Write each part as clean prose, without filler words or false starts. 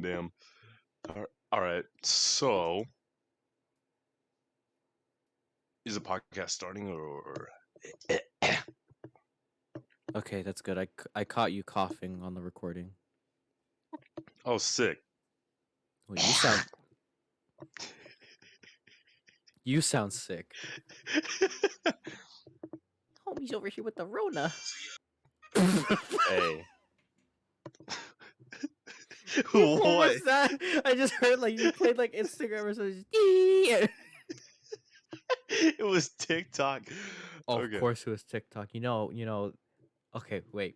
Damn. All right. So, is the podcast starting or? Okay, that's good. I caught you coughing on the recording. Oh, sick. Well, you sound sick. Homie's over here with the Rona. Hey. What What? was that? I just heard like you played like Instagram or something. It was TikTok. Oh, Okay. of course it was TikTok. You know. Okay, wait.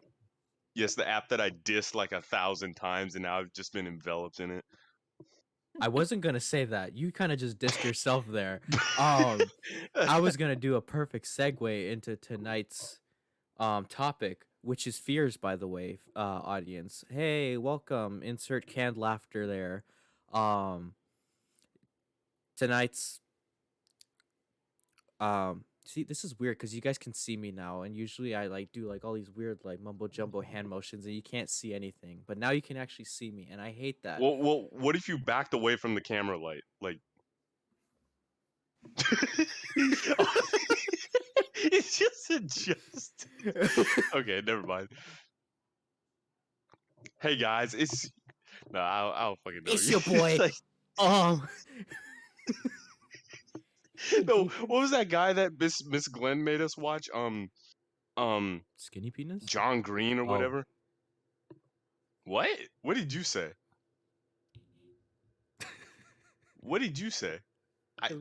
Yes, the app that I dissed like 1,000 times, and now I've just been enveloped in it. I wasn't gonna say that. You kind of just dissed yourself there. I was gonna do a perfect segue into tonight's topic, which is fears, by the way, audience. Hey, welcome. Insert canned laughter there. Tonight's see, this is weird because you guys can see me now, and usually I like do like all these weird like mumbo jumbo hand motions and you can't see anything, but now you can actually see me, and I hate that. Well, what if you backed away from the camera light, like? It's just adjust. Okay, never mind. Hey guys, it's no, I don't fucking know. It's your boy. Like... No, what was that guy that Miss Glenn made us watch? Skinny penis? John Green or whatever. What? What did you say? What did you say?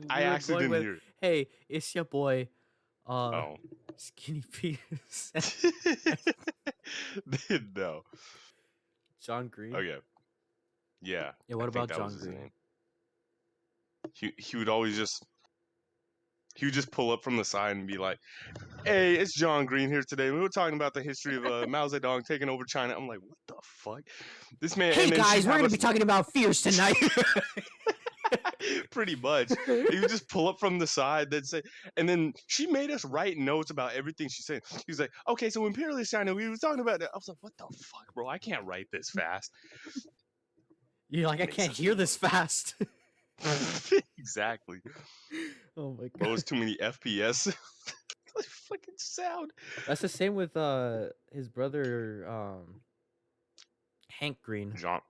I actually didn't hear it. Hey, it's your boy. Oh. Skinny penis. No. John Green. Okay. Yeah. Yeah. What about John Green? He would always he would just pull up from the side and be like, "Hey, it's John Green here today. We were talking about the history of Mao Zedong taking over China." I'm like, "What the fuck?" This man. Hey guys, we're gonna be talking about fears tonight. Pretty much. He would just pull up from the side, then say, and then she made us write notes about everything she said. He was like, "Okay, so imperialist China, we were talking about that." I was like, "What the fuck, bro? I can't write this fast." You're like, I can't hear this fast. Exactly. Oh my god. Bro, it's too many FPS. Like fucking sound. That's the same with his brother Hank Green. Jean.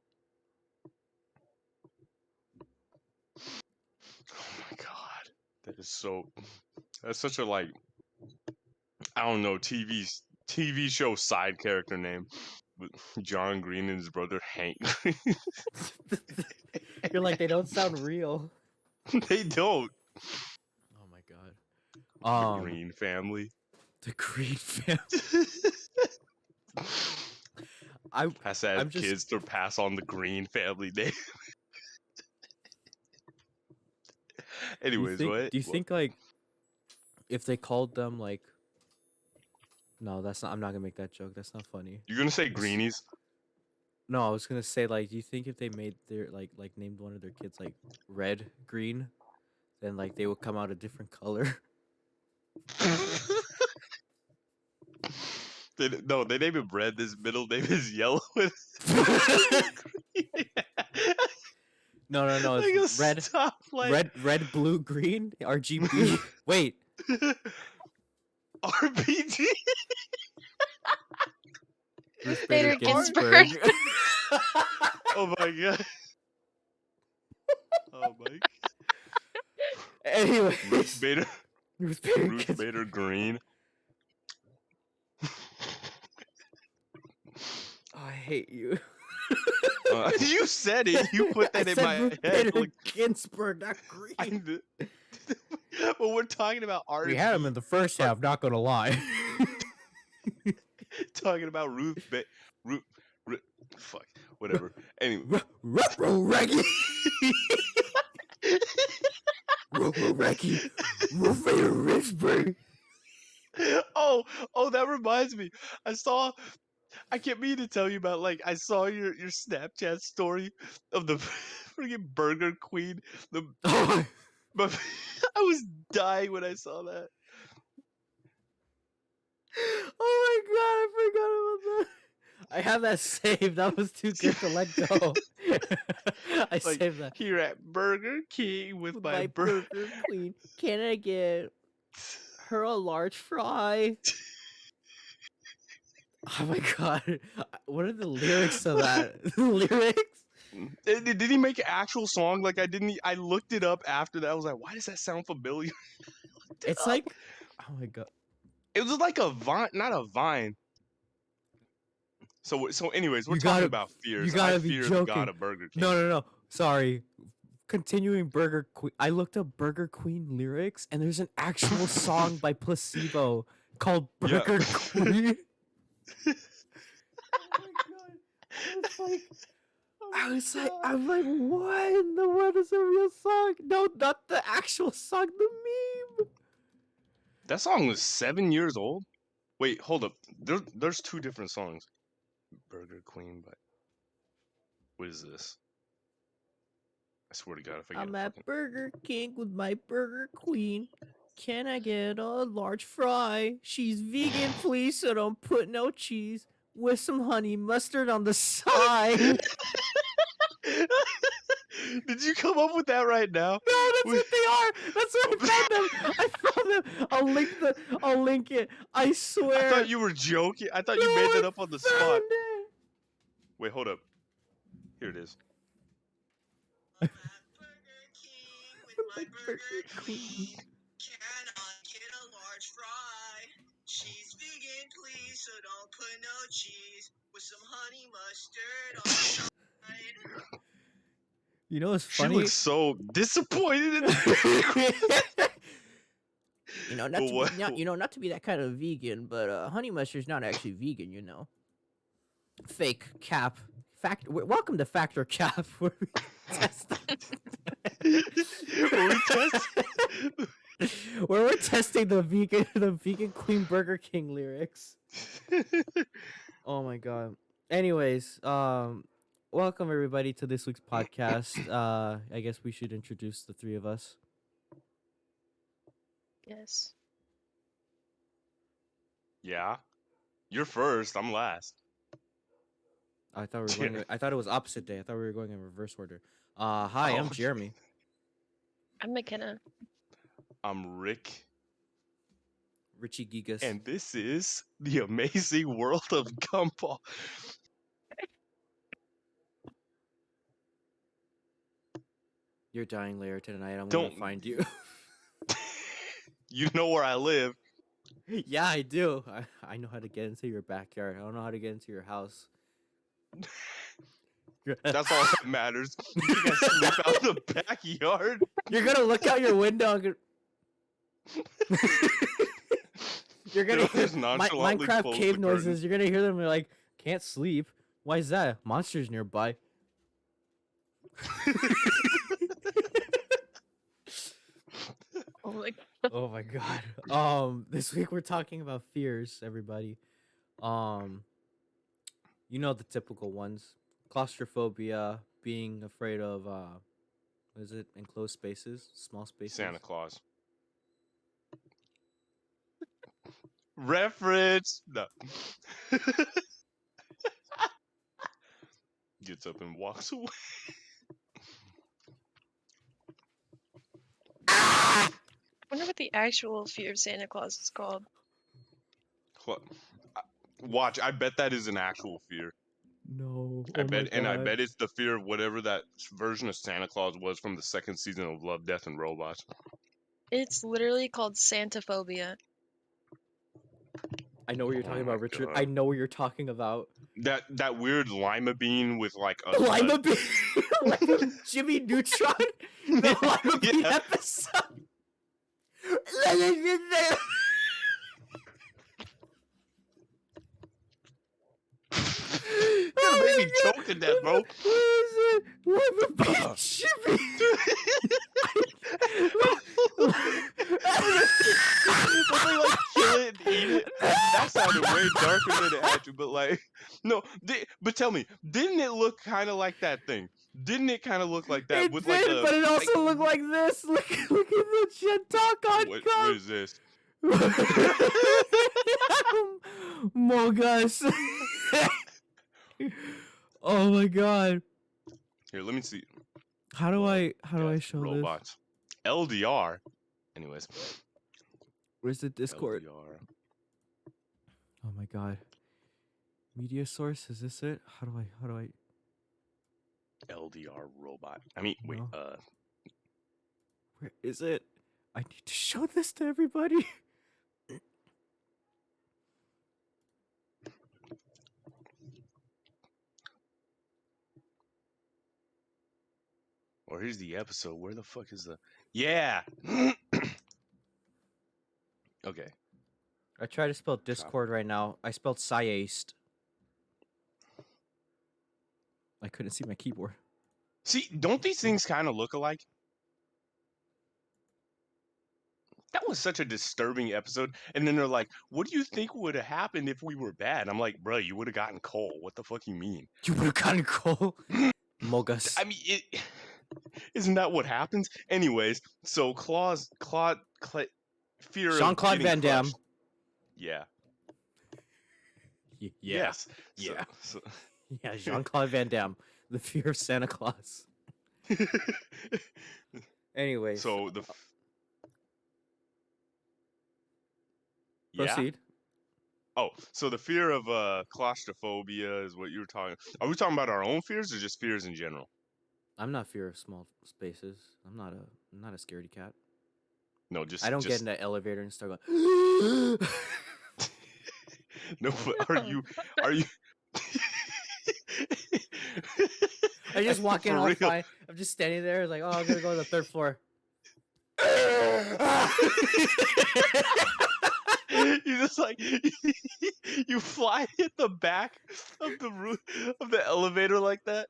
Oh my god. That's such a like, I don't know, TV show side character name. John Green and his brother Hank Green. You're like, they don't sound real. They don't. Oh my god. The Green family. The Green family. Has to have kids to pass on the Green family name. Anyways, do you think like if they called them like, no, that's not, I'm not gonna make that joke, that's not funny. You're gonna say Greenies? No, I was gonna say like, do you think if they made their like named one of their kids like Red Green, then like they would come out a different color? They name him Red. His middle name is Yellow. No, it's red, blue, green, RGB. Wait. RBG. Ruth Bader Ginsburg. Oh my god. Oh my. Anyway, Ruth Bader Green. Oh, I hate you. You said it. You put that in my head. Like Ginsburg, not Green. Well, we're talking about art. We had him in the first half. Not gonna lie. Talking about fuck, whatever. Anyway, Reggie. Ruth Bader Ginsburg. Oh, that reminds me. I can't mean to tell you about, like, I saw your Snapchat story of the freaking Burger Queen. But I was dying when I saw that. Oh my god, I forgot about that. I have that saved. That was too good to let go. I Like saved that. here at Burger King with With my my Burger Queen, can I get her a large fry? Oh my god. What are the lyrics of that? The lyrics? Did he make an actual song? Like I looked it up after that. I was like, why does that sound familiar? Looked it It's up. like, oh my god. It was like a vine, not a vine. So anyways, we're You talking gotta, about you fears. I gotta be fear the god joking. of Burger King. No. Sorry. Continuing Burger Queen. I looked up Burger Queen lyrics, and there's an actual song by Placebo called Yeah. Burger Queen. Oh my god. I'm like, what in the world is a real song? No, not the actual song, the meme. That song was 7 years old. Wait, hold up. There's two different songs. Burger Queen, but what is this? I swear to God, if I get I'm a at fucking... Burger King with my Burger Queen. Can I get a large fry? She's vegan, please, so don't put no cheese. With some honey mustard on the side. Did you come up with that right now? No, that's what they are. That's where I found them. I found them. I'll link it. I swear. I thought you were joking. I thought you made that up on the spot. Found it. Wait, hold up. Here it is. I'm at Burger King with my Burger Queen. Queen. Can I get a large fry? She's vegan, please, so don't put no cheese. With some honey mustard on the side. You know what's She funny? looks so disappointed in that. You know, not to be that kind of vegan, but honey mustard's not actually vegan, you know. Fake cap. Welcome to Factor Cap, where we test where we're testing the vegan Queen Burger King lyrics. Oh my god. Anyways, welcome everybody to this week's podcast. I guess we should introduce the three of us. Yes. Yeah. You're first. I'm last. I thought we were going. I thought it was opposite day. I thought we were going in reverse order. Hi, I'm Jeremy. I'm McKenna. I'm Rick. Richie Gigas. And this is the amazing world of Gumball. You're dying later tonight. I'm Don't- gonna find you. You know where I live. Yeah, I do. I know how to get into your backyard. I don't know how to get into your house. That's all that matters. You can slip out the backyard. You're gonna look out your window. You're gonna hear Just nonchalantly Minecraft close cave the noises. curtain. You're gonna hear them. You're like, can't sleep. Why is that? Monsters nearby. Oh my Oh my god. This week we're talking about fears, everybody. You know the typical ones. Claustrophobia, being afraid of what is it? Enclosed spaces, small spaces. Santa Claus. Reference. No. Gets up and walks away. I wonder what the actual fear of Santa Claus is called. Watch, I bet that is an actual fear. No. I bet it's the fear of whatever that version of Santa Claus was from the second season of Love, Death, and Robots. It's literally called Santaphobia. I know what you're Oh talking my about, Richard. God. I know what you're talking about. That weird lima bean with like a Lima Bean, like Jimmy Neutron, the Lima Bean Yeah. episode. You're gonna make me choke to death, bro. What is it? Lima Bean Jimmy. But they like kill it and eat it. That sounded way darker than it had to, but like, no. But tell me, didn't it look kind of like that thing? Didn't it kind of look like that? It with did, like a, but it also looked like this. Look at the shit talk on what cup. is this? Mogus. Oh my god. Here, let me see. How do I Death show this? robots. LDR. Anyways. Where's the Discord? LDR. Oh my god. Media source, is this it? How do I LDR robot. I mean, wait, No. Where is it? I need to show this to everybody. or here's the episode. Where the fuck is the... Yeah! Okay. I try to spell Discord right now. I spelled Sciaste. I couldn't see my keyboard. See, don't these things kind of look alike? That was such a disturbing episode. And then they're like, what do you think would have happened if we were bad? I'm like, bro, you would have gotten coal. What the fuck you mean? You would have gotten coal. Mogus. I mean, isn't that what happens? Anyways, so fear of Jean-Claude getting Van Damme. crushed. Yeah. Yeah. Yes. Yeah. So, Yeah, Jean-Claude Van Damme. The fear of Santa Claus. Anyways. so the... Yeah. Proceed. Oh, so the fear of claustrophobia is what you were talking. Are we talking about our own fears or just fears in general? I'm not fear of small spaces. I'm not a scaredy cat. No, just I don't just... get in the elevator and start going. No, but are you? I just walk in For all real? fine. I'm just standing there like, oh, I'm gonna go to the third floor. You just like you fly hit the back of the roof of the elevator like that.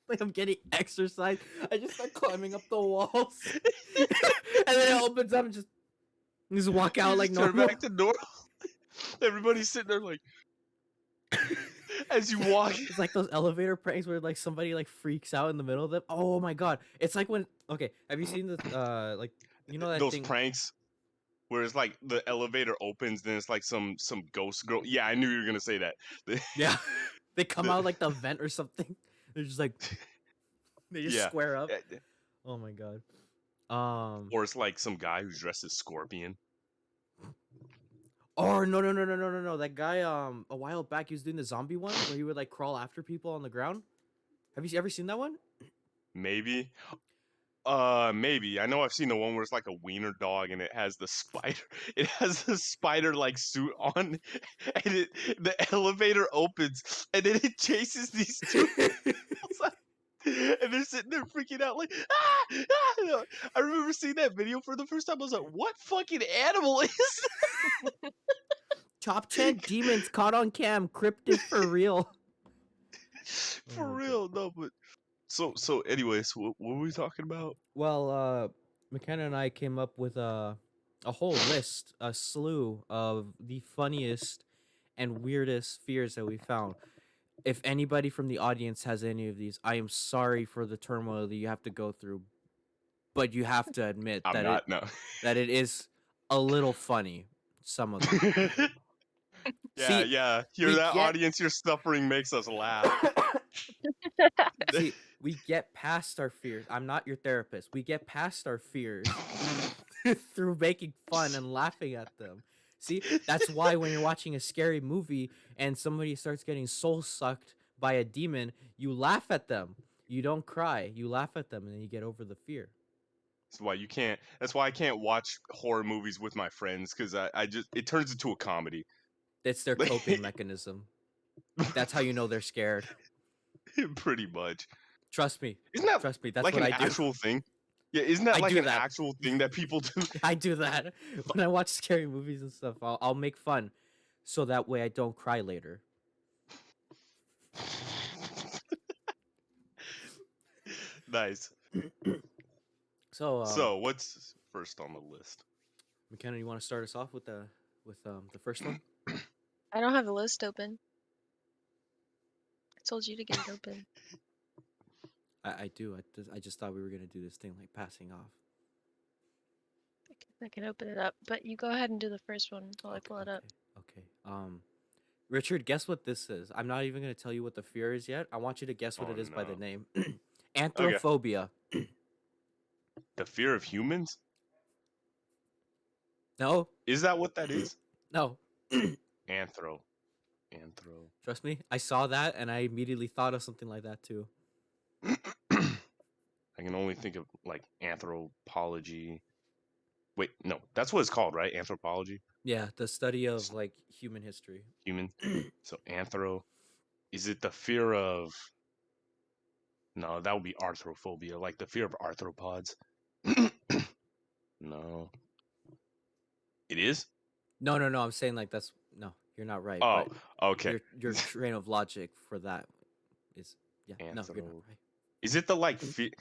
Like I'm getting exercise. I just start climbing up the walls, and then it opens up and just walk out You like just turn normal. back to normal. Everybody's sitting there like as you walk. It's like those elevator pranks where like somebody like freaks out in the middle of them. Oh my god! It's like when have you seen the like you know that Those thing? pranks where it's like the elevator opens, then it's like some ghost girl. Yeah, I knew you were gonna say that. Yeah, they come out like the vent or something. They're just like they just Yeah. square up. Oh my god. Or it's like some guy who's dressed as Scorpion. Or no. That guy a while back he was doing the zombie one where he would like crawl after people on the ground. Have you ever seen that one? Maybe. Maybe. I know I've seen the one where it's like a wiener dog and it has the spider. It has the spider like suit on, and the elevator opens, and then it chases these two people, and they're sitting there freaking out like ah, ah! I remember seeing that video for the first time. I was like, what fucking animal is that? Top 10 demons caught on cam. Cryptid for real. For real, no, but so anyways, what were we talking about? Well, McKenna and I came up with a whole list, a slew of the funniest and weirdest fears that we found. If anybody from the audience has any of these, I am sorry for the turmoil that you have to go through, but you have to admit that it is a little funny. Some of them. Yeah, See, yeah. Audience, your suffering makes us laugh. See, we get past our fears. I'm not your therapist. We get past our fears through making fun and laughing at them. See, that's why when you're watching a scary movie and somebody starts getting soul sucked by a demon, you laugh at them. You don't cry. You laugh at them and then you get over the fear. That's why I can't watch horror movies with my friends, because it turns into a comedy. It's their coping mechanism. That's how you know they're scared. Pretty much. Trust me. Trust me. That's like what an I do. actual thing? Yeah, isn't that like an that. actual thing that people do? I do that when I watch scary movies and stuff. I'll make fun, so that way I don't cry later. Nice. So what's first on the list? McKenna, you want to start us off with the first one? I don't have the list open. I told you to get it open. I do. I just thought we were gonna do this thing like passing off. I can open it up, but you go ahead and do the first one while I pull it up. Okay. Richard, guess what this is. I'm not even going to tell you what the fear is yet. I want you to guess what Oh it is by the no. name. Okay. Anthrophobia. The fear of humans? No, Is that what that is? no. Anthro. Anthro. Trust me, I saw that and I immediately thought of something like that too. I can only think of like anthropology. Wait, no, that's what it's called, right? Anthropology, Yeah, the study of like human history. human. So anthro. Is it the fear of? No, that would be arthrophobia, like the fear of arthropods. No, it is. No, no, no. I'm saying like that's no. You're not right. Oh, But okay. your train of logic for that is no. You're not Anthro. right. Is it the like fear?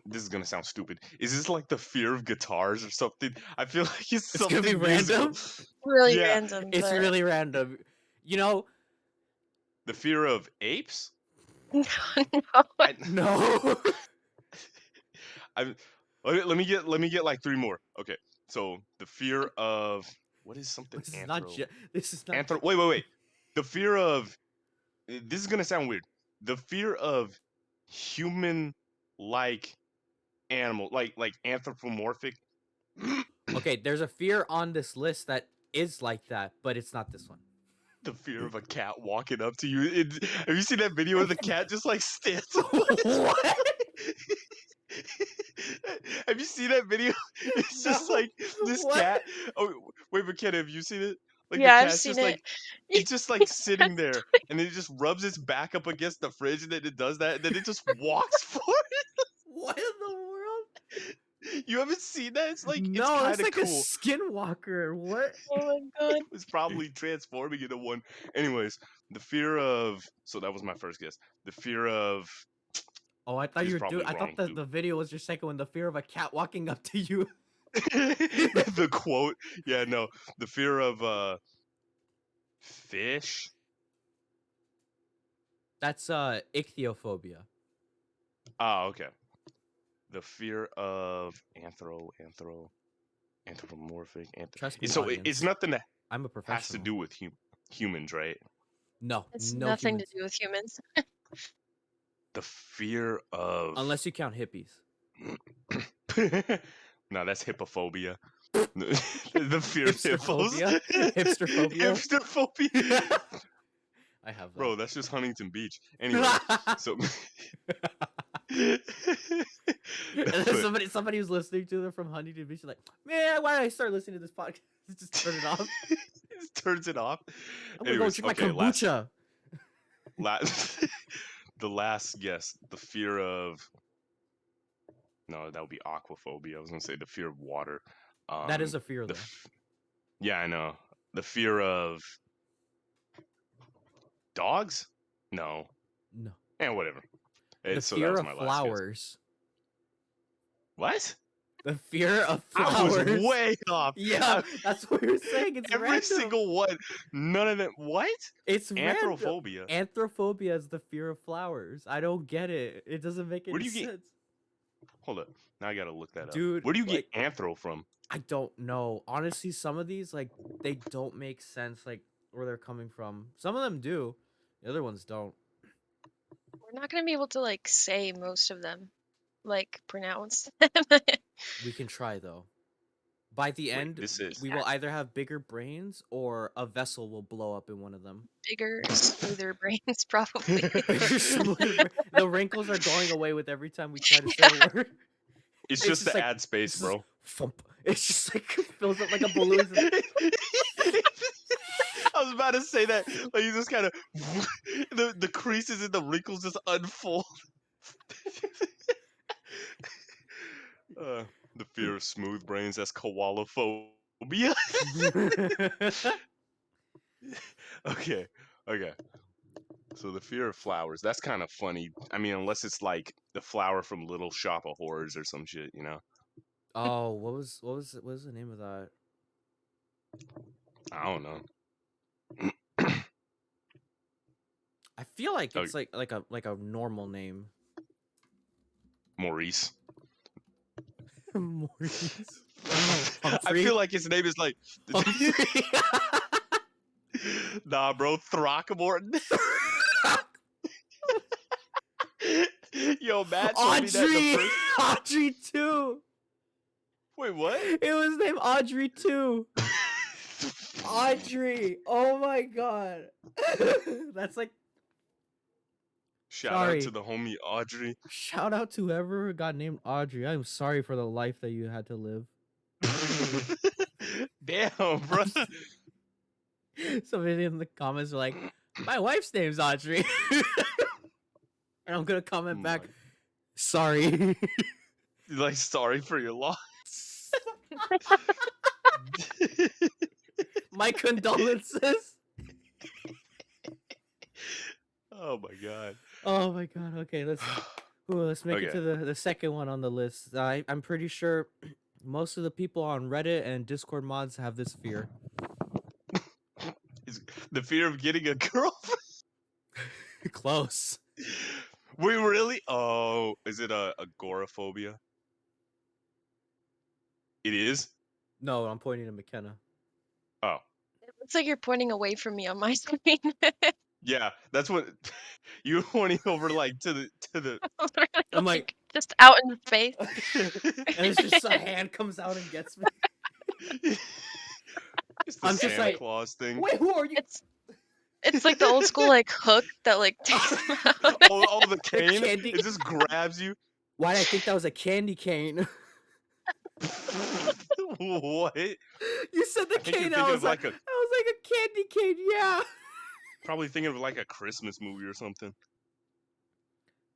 This is gonna sound stupid. Is this like the fear of guitars or something? I feel like it's It's gonna be something musical. random. Really Yeah, random, It's but really random. You know, the fear of apes. no. I, no. I okay, let me get like three more. Okay, so the fear of what is something This is not. anthro? This is not. Anthro. Wait. The fear of this is gonna sound weird. The fear of human like animal, like anthropomorphic. Okay, there's a fear on this list that is like that, but it's not this one. The fear of a cat walking up to you. Have you seen that video where the cat just like stands up? What? Have you seen that video? It's just No. like this What? cat. Oh wait, McKenna, have you seen it? Like the Yeah, I've cat's seen just it. like it's just like sitting there, and then it just rubs its back up against the fridge, and then it does that, and then it just walks forward. What in the world? You haven't seen that? It's like it's No, kind that's of like a cool. skinwalker. What? Oh my god. It was probably transforming into one. Anyways, the fear of so that was my first guess. The fear of Oh, I thought this you is were doing. probably I wrong thought the, too. the video was your second one. The fear of a cat walking up to you. The quote, yeah, no, the fear of fish. That's ichthyophobia. Ah, okay. The fear of anthropomorphic. Trust me, So it's audience. nothing that I'm a has to professional. do with humans, right? No, It's no nothing humans. to do with humans. The fear of Unless you count hippies. no, that's hippophobia. The fear of hippos. Hipsterphobia? Hipsterphobia? Hipsterphobia. I have that. Bro, that's just Huntington Beach. Anyway, so And then but- somebody who's listening to them from Huntington Beach is like, man, why did I start listening to this podcast? Just turn it off. it just turns it off. I'm gonna go Anyways, drink my okay, kombucha. the last guess, the fear of no, that would be aquaphobia. I was gonna say the fear of water. That is a fear, the though. yeah, I know. The fear of dogs? No. No. Whatever. The So fear that was of my last guess. flowers. What? The fear of I was flowers. way off. Yeah, that's what you're saying. It's Every random. single one. None of them. What? It's random. Anthrophobia. Anthrophobia is the fear of flowers. I don't get it. It doesn't make any Where do you sense. get? Hold up. Now I gotta look that Dude, up. Where do you like- get anthro from? I don't know. Honestly, some of these like they don't make sense. Like where they're coming from. Some of them do. The other ones don't. We're not gonna be able to like say most of them, like pronounce them. We can try though. By the Wait, end, this is we will either have bigger brains or a vessel will blow up in one of them. Bigger, smoother brains, probably. Bigger, smoother the wrinkles are going away with every time we try to say a word. It's It's just just to like- add space, it's just- bro. Thump. It's just like fills up like a balloon. I was about to say that. Like you just kind of the creases and the wrinkles just unfold. The fear of smooth brains. That's koalaphobia. Okay. So the fear of flowers. That's kind of funny. I mean, unless it's like the flower from Little Shop of Horrors or some shit, you know. Oh, what was the name of that? I don't know. I feel like Oh. it's like a normal name. Maurice. Maurice. I Humphrey? feel like his name is like. Humphrey. Nah, bro, Throckmorton. Yo, Matt told me that the Audrey! first. Audrey too! Wait, what? It was named Audrey too! Audrey! Oh my god. That's like, Shout out to sorry. the homie Audrey. Shout out to whoever got named Audrey. I'm sorry for the life that you had to live. Damn, bro. Somebody in the comments were like, my wife's name's Audrey. And I'm gonna comment back, sorry. Like, sorry for your loss. My condolences. Oh my god. Oh my god. Okay, let's make it to the second one on the list. I'm pretty sure most of the people on Reddit and Discord mods have this fear. Is the fear of getting a girlfriend? Close. Wait, really? Oh, is it agoraphobia? It is? No, I'm pointing to McKenna. Oh. It looks like you're pointing away from me on my screen. Yeah, that's what you're pointing over like to the I'm like just out in space. and it's just a hand comes out and gets me. It's the I'm just Santa like, Claus thing. wait, who are you? It's like the old school like hook that like takes them out. Oh, the cane? candy- It just grabs you. Why did I think that was a candy cane? What? You said the I think you're cane. thinking I was of like, like a I was like a candy cane. Yeah. probably thinking of like a Christmas movie or something.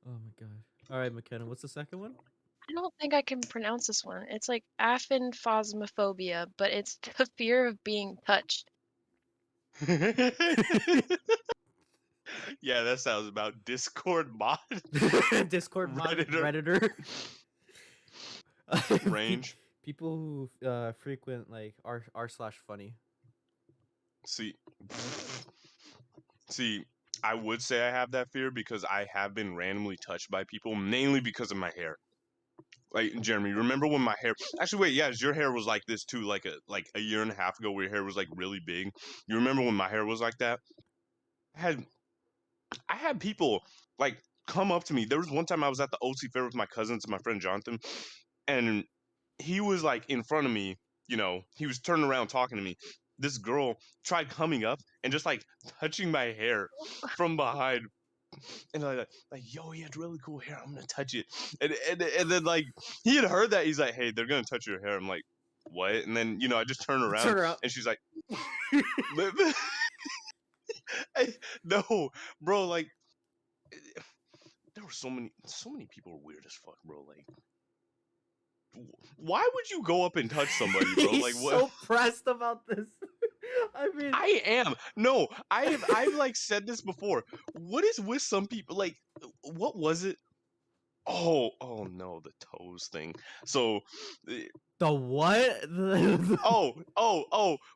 Oh my god. All right, McKenna. What's the second one? I don't think I can pronounce this one. It's like aphanphosmophobia, but it's the fear of being touched. Yeah, that sounds about Discord mod. Discord mod Redditor. Redditor. Range. People who frequent like r/funny. See, I would say I have that fear because I have been randomly touched by people, mainly because of my hair. Like Jeremy, remember when my hair? Actually, wait, yeah, your hair was like this too, like a year and a half ago, where your hair was like really big. You remember when my hair was like that? I had people like come up to me. There was one time I was at the OC fair with my cousins and my friend Jonathan, and he was like in front of me. You know, he was turning around talking to me. This girl tried coming up and just like touching my hair from behind. And like, yo, he had really cool hair. I'm gonna touch it. And then like he had heard that. He's like, hey, they're gonna touch your hair. I'm like, what? And then I just turn around and she's like, no, bro. Like, there were so many people were weird as fuck, bro. Like, why would you go up and touch somebody, bro? He's Like, what? so pressed about this. I mean, I am. No, I've like said this before. What is with some people? Like, what was it? Oh no, the toes thing. So, the what?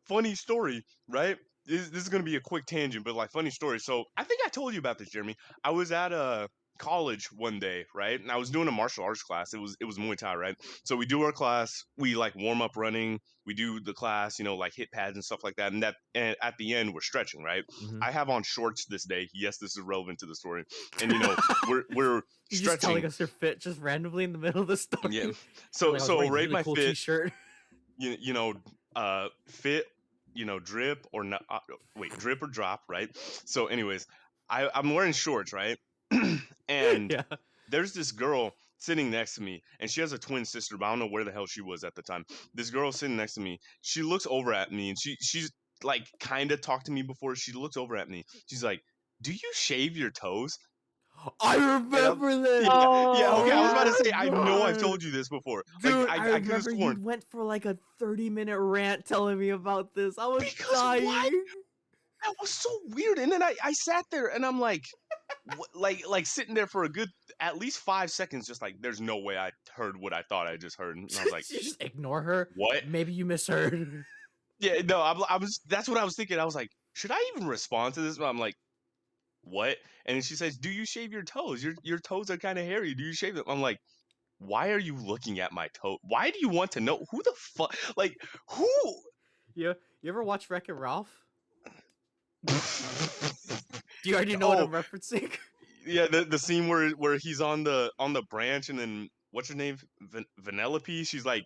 funny story, right? This is gonna be a quick tangent, but like funny story. So I think I told you about this, Jeremy. I was at a college one day, right? And I was doing a martial arts class. It was Muay Thai, right? So we do our class, we like warm up running, we do the class, like hit pads and stuff like that. And at the end we're stretching, right? Mhm. I have on shorts this day. Yes, this is relevant to the story. And we're You're stretching. just telling us your fit just randomly in the middle of the story. Yeah. So rate really my cool fit. T-shirt. Fit, drip or not. Wait, drip or drop, right? So, anyways, I'm wearing shorts, right? And Yeah. there's this girl sitting next to me, and she has a twin sister, but I don't know where the hell she was at the time. This girl sitting next to me, she looks over at me, and she's like kind of talked to me before. She looks over at me. She's like, "Do you shave your toes?" I remember this. Yeah, okay. I was about to say, my I know I've God. told you this before. Dude, like, I could have remember sworn. you went for like a 30-minute rant telling me about this. I was Because dying. what? That was so weird. And then I sat there and I'm like, like sitting there for a good at least 5 seconds, just like, there's no way I heard what I thought I just heard. And I was like, You just ignore her. what? Maybe you misheard. Yeah, no, I was. That's what I was thinking. I was like, should I even respond to this? But I'm like, what? And then she says, do you shave your toes? Your toes are kind of hairy. Do you shave them? I'm like, why are you looking at my toe? Why do you want to know? Who the fuck? Like, who? You ever watch Wreck-It Ralph? Do you already know what Oh, I'm referencing? yeah, the scene where he's on the branch and then what's her name? Vanellope, she's like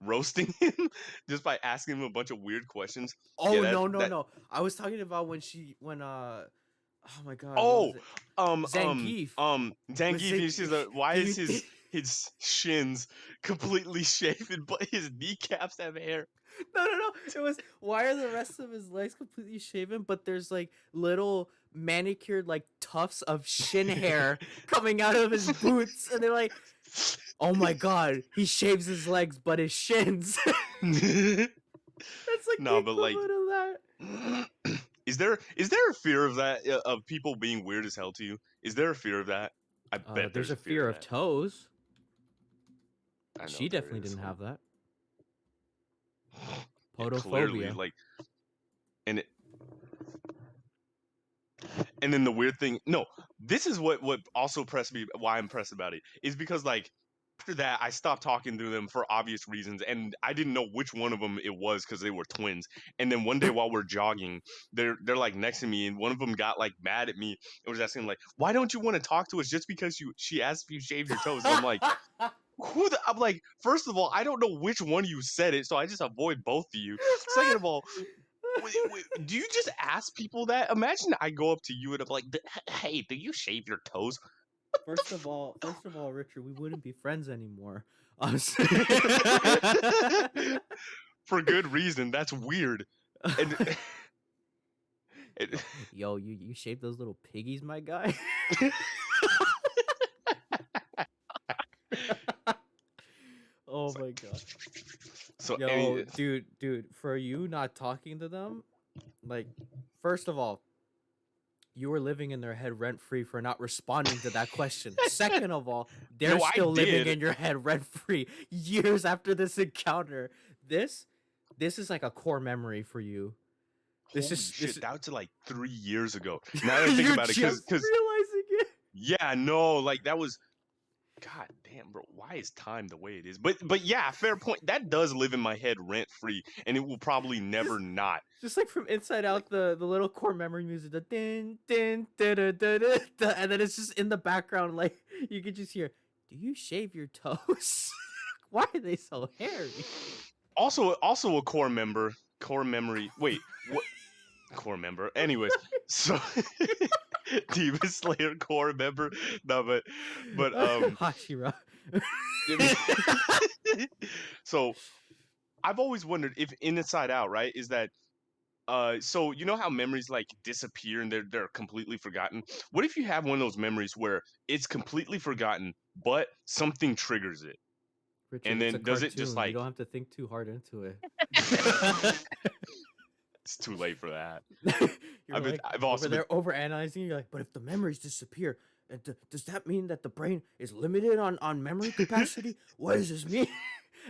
roasting him just by asking him a bunch of weird questions. Yeah, Oh no no that no! I was talking about when oh my god, what oh, was it? Zangief was Zangief, it? and she's like, why Do is you think? his shins completely shaven, but his kneecaps have hair? No no no! It was why are the rest of his legs completely shaven, but there's like little manicured like tufts of shin hair coming out of his boots, and they're like, oh my god, he shaves his legs, but his shins. That's like the No, but like, equivalent of that. is there a fear of that of people being weird as hell to you? Is there a fear of that? I bet There's there's a a fear fear of of that. toes. I know She there definitely is. didn't have that. Yeah, clearly, Podophobia. like, and it, and then the weird thing, no, this is what also pressed me. Why I'm pressed about it is because like after that I stopped talking to them for obvious reasons, and I didn't know which one of them it was because they were twins. And then one day while we're jogging, they're like next to me, and one of them got like mad at me and was asking like, "Why don't you want to talk to us just because she asked if you shaved your toes?" And I'm like, I'm like, first of all, I don't know which one of you said it, so I just avoid both of you. Second of all, do you just ask people that? Imagine I go up to you and I'm like, "Hey, do you shave your toes?" First of all, Richard, we wouldn't be friends anymore. For good reason. That's weird. And it, Yo, you shaved those little piggies, my guy. Oh my god. so Yo, any dude, for you not talking to them, like, first of all, you were living in their head rent free for not responding to that question. Second of all, they're no, I still living did. in your head rent free years after this encounter. This this is like a core memory for you. This Holy is this shit, is that was like 3 years ago. Now that I think you're about it, just because realizing it. yeah, no, like that was God damn, bro. Why is time the way it is? But yeah, fair point. That does live in my head rent free, and it will probably never Just not. just like from Inside Like Out, the little core memory music, the din din da da da da, and then it's just in the background, like you could just hear. Do you shave your toes? Why are they so hairy? also a core memory. Wait, what core member? Anyways, so Demon Slayer core member. No, but Hashira. so I've always wondered if Inside Out, right, is that so you know how memories like disappear and they're completely forgotten? What if you have one of those memories where it's completely forgotten, but something triggers it? Richard, And it's a then does it just cartoon. You like don't have to think too hard into it. it's too late for that. You're like I've over also been there over analyzing. You're like, but if the memories disappear, does that mean that the brain is limited on memory capacity? What does this mean?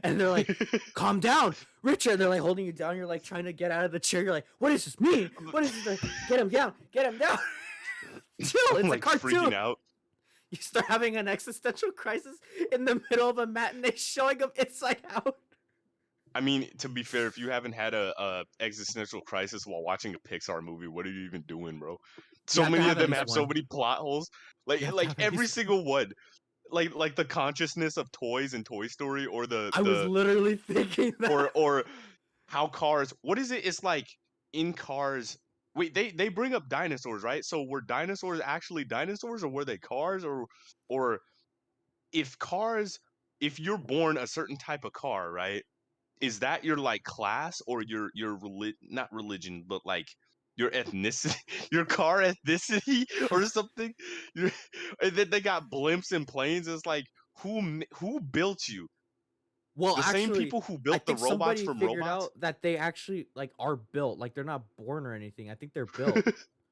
And they're like, calm down, Richard. They're like holding you down. You're like trying to get out of the chair. You're like, what does this mean? What is this? Get him down. Get him down. Chill. I'm It's a like freaking cartoon. out. You start having an existential crisis in the middle of a matinee showing of Inside Out. I mean, to be fair, if you haven't had a existential crisis while watching a Pixar movie, what are you even doing, bro? You So have to many have of at them least have so one. many plot holes. You have to Like have at every least one. single one. Like the consciousness of toys in Toy Story, or I was literally thinking that. or how cars. What is it? It's like in Cars. Wait, they bring up dinosaurs, right? So were dinosaurs actually dinosaurs, or were they cars, or if cars, if you're born a certain type of car, right? Is that your like class or your not religion, but like your ethnicity, your car ethnicity or something? You're, and then they got blimps and planes. It's like who built you? Well, The same actually, people who I built the think robots somebody from figured robots? out that they actually like are built. Like they're not born or anything. I think they're built,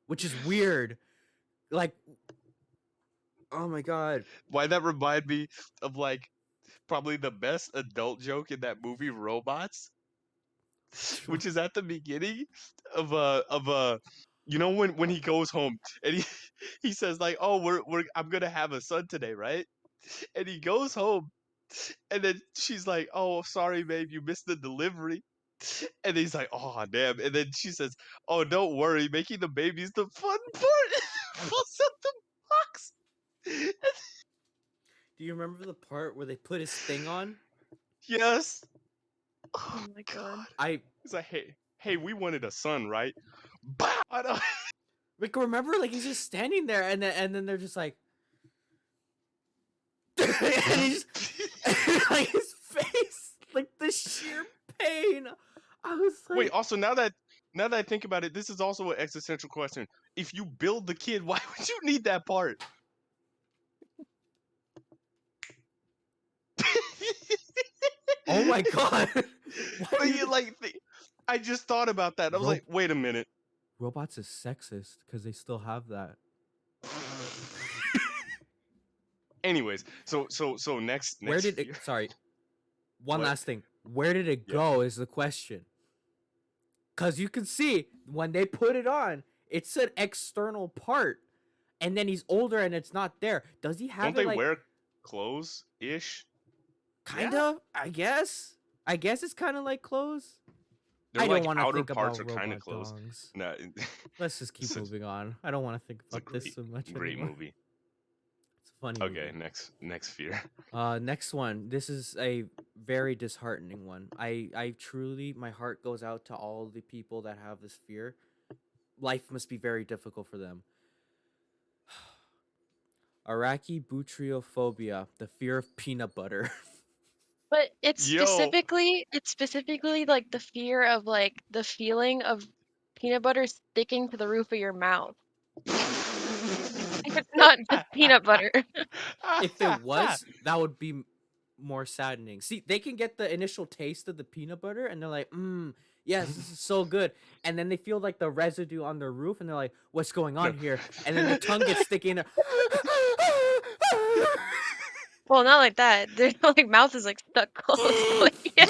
which is weird. Like, oh my god. Why that remind me of like probably the best adult joke in that movie Robots, which is at the beginning of you know when he goes home and he he says like, oh, we're I'm gonna have a son today, right? And he goes home and then she's like, oh, sorry babe, you missed the delivery. And he's like, "Oh damn!" And then she says, "Oh, don't worry, making the baby's the fun part." Pulls out the box. Do you remember the part where they put his thing on? Yes. Oh Oh my god. God. I He's like, "Hey, we wanted a son, right?" Bah! like remember like he's just standing there and then they're just like and he's like his face, like the sheer pain. I was Wait. like, Also, now that I think about it, this is also an existential question. If you build the kid, why would you need that part? oh my god. Why do you I just thought about that. I was Ro- like, wait a minute. robots is sexist because they still have that. Anyways, so next Where did fear. it? Sorry, one What? last thing. Where did it Yeah. go? Is the question. Cause you can see when they put it on, it's an external part, and then he's older and it's not there. Does he have Don't it they like wear clothes ish? kind Yeah. of? I guess. I guess it's kind of like clothes. Their I don't like want to outer think parts about are kind of robot clothes. dongs. No, Let's just keep it's a, moving on. I don't want to think it's a about this so much great anymore. movie. It's a funny Okay, movie. next fear. Next one. This is a very disheartening one. I truly, my heart goes out to all the people that have this fear. Life must be very difficult for them. Arachibutyrophobia, the fear of peanut butter. But Yo. it's specifically like the fear of like the feeling of peanut butter sticking to the roof of your mouth. It's not just peanut butter. If it was, that would be more saddening. See, they can get the initial taste of the peanut butter and they're like, yes, this is so good. And then they feel like the residue on their roof and they're like, what's going No. on here? And then the tongue gets sticky in there. Well, not like that. Their like mouth is like stuck closed. Like, yeah,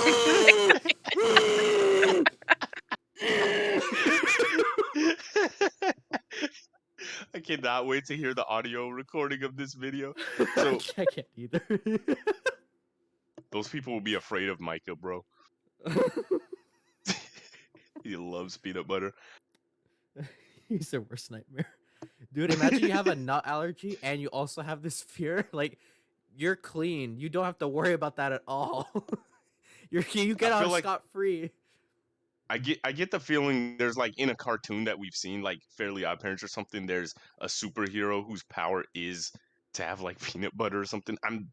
I cannot wait to hear the audio recording of this video. So I can't either. those people will be afraid of Micah, bro. He loves peanut butter. He's their worst nightmare. Dude, imagine you have a nut allergy and you also have this fear. Like, you're clean. You don't have to worry about that at all. You get I out feel like scot free. I get the feeling there's like in a cartoon that we've seen, like Fairly Odd Parents or something, there's a superhero whose power is to have like peanut butter or something. I'm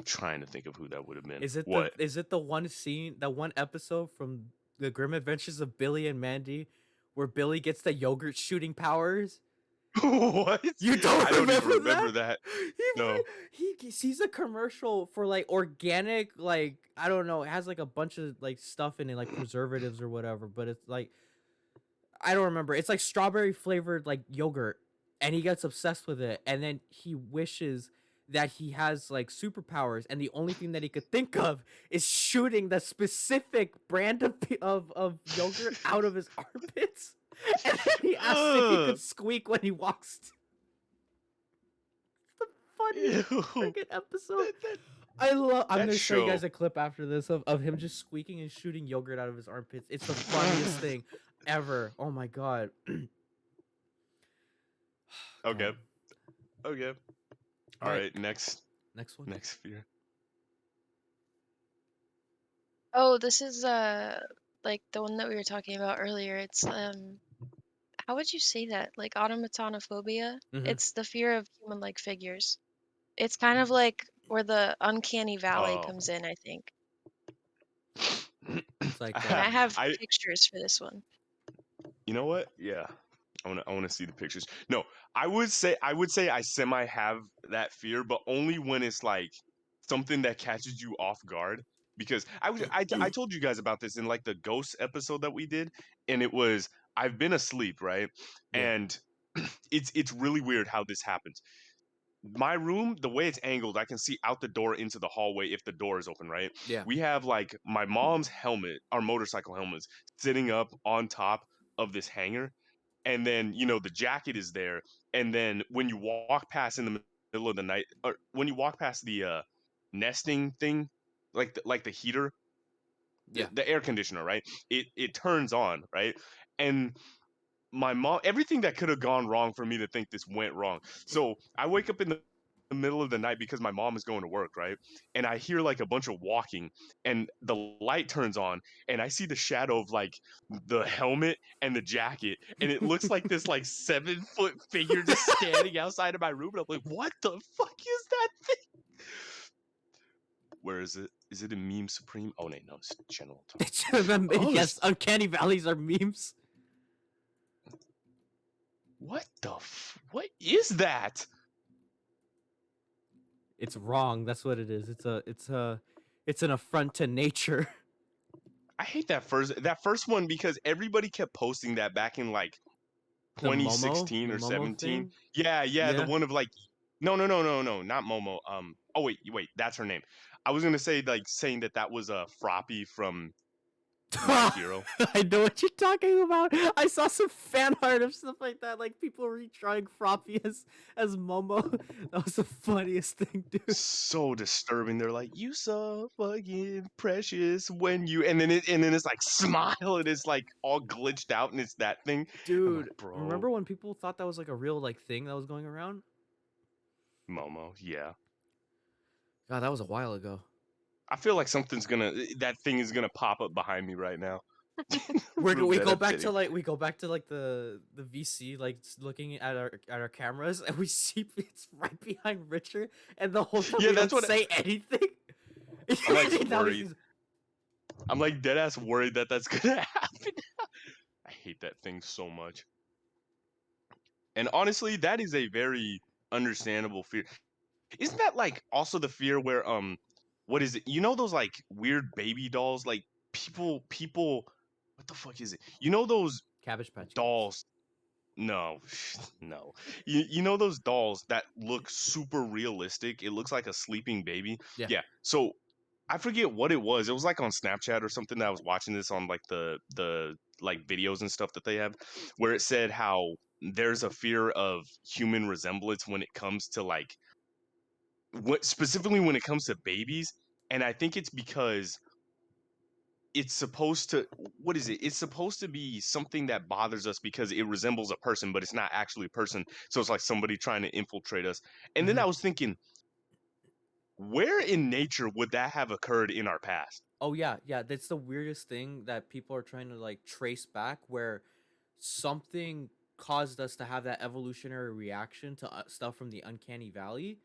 trying to think of who that would have been. What? Is it the one scene, the one episode from The Grim Adventures of Billy and Mandy where Billy gets the yogurt shooting powers? What? You don't I don't even remember remember that? that. No. He sees a commercial for like organic, like I don't know, it has like a bunch of like stuff in it, like preservatives or whatever, but it's like I don't remember. It's like strawberry flavored like yogurt, and he gets obsessed with it, and then he wishes that he has like superpowers, and the only thing that he could think of is shooting the specific brand of yogurt out of his armpits. And then he asks if he could Ugh. squeak when he walks. The funniest Ew. freaking episode. That, I'm that gonna show you guys show. a clip after this of him just squeaking and shooting yogurt out of his armpits. It's the funniest thing ever. Oh my god. Okay. God. Okay. All Alright. right. Next Next one. fear. Oh, this is like the one that we were talking about earlier. It's how would you say that? Like automatonophobia? Mhm. It's the fear of human-like figures. It's kind of like where the uncanny valley Oh. comes in, I think. It's like And I have I. pictures for this one. You know what? Yeah. I wanna see the pictures. No, I would say I semi have that fear, but only when it's like something that catches you off guard. Because I told you guys about this in like the ghost episode that we did, and it was I've been asleep, right? yeah. And it's really weird how this happens. My room, the way it's angled, I can see out the door into the hallway if the door is open, right? Yeah. We have like my mom's helmet, our motorcycle helmets, sitting up on top of this hanger, and then the jacket is there, and then when you walk past in the middle of the night, or when you walk past the nesting thing, like the heater, Yeah. the air conditioner, right? It turns on, right? And my mom, everything that could have gone wrong for me to think this went wrong. So I wake up in the middle of the night because my mom is going to work, right? And I hear like a bunch of walking, and the light turns on, and I see the shadow of like the helmet and the jacket, and it looks like this like 7-foot figure just standing outside of my room. And I'm like, what the fuck is that thing? Where is it? Is it in Meme Supreme? Oh no, it's General Tom. Oh, Yes, uncanny valleys are memes. what the what is that? It's wrong. That's what it is. It's an affront to nature. I hate that first one because everybody kept posting that back in like The 2016 or Momo 17. thing. Yeah, the Yeah. one of like no, not Momo. Oh wait, that's her name. I was gonna say like saying that was a Froppy from My Hero. I know what you're talking about. I saw some fan art of stuff like that, like people retrying Froppy as Momo. That was the funniest thing, dude. So disturbing. They're like, you so fucking precious when you, and then it's like smile, and it's like all glitched out, and it's that thing. I'm Dude, like, bro, remember when people thought that was like a real like thing that was going around? Momo, yeah. God, that was a while ago. I feel like that thing is gonna pop up behind me right now. We Prove that go I'm back kidding. to like the VC like looking at our cameras and we see it's right behind Richard and the whole time Yeah, we that's don't what say anything. I'm like Now worried. I'm like dead ass worried that that's gonna happen. I hate that thing so much. And honestly, that is a very understandable fear. Isn't that like also the fear where what is it? You know those like weird baby dolls like people what the fuck is it? You know those Cabbage Patch Kids. dolls. No, no. You know those dolls that look super realistic? It looks like a sleeping baby. Yeah. Yeah. So I forget what it was. It was like on Snapchat or something that I was watching this on like the like videos and stuff that they have, where it said how there's a fear of human resemblance when it comes to like what specifically when it comes to babies. And I think it's because it's supposed to what is it? It's supposed to be something that bothers us because it resembles a person, but it's not actually a person. So it's like somebody trying to infiltrate us. And then I was thinking, where in nature would that have occurred in our past? Oh yeah, yeah. That's the weirdest thing that people are trying to like trace back, where something caused us to have that evolutionary reaction to stuff from the uncanny valley,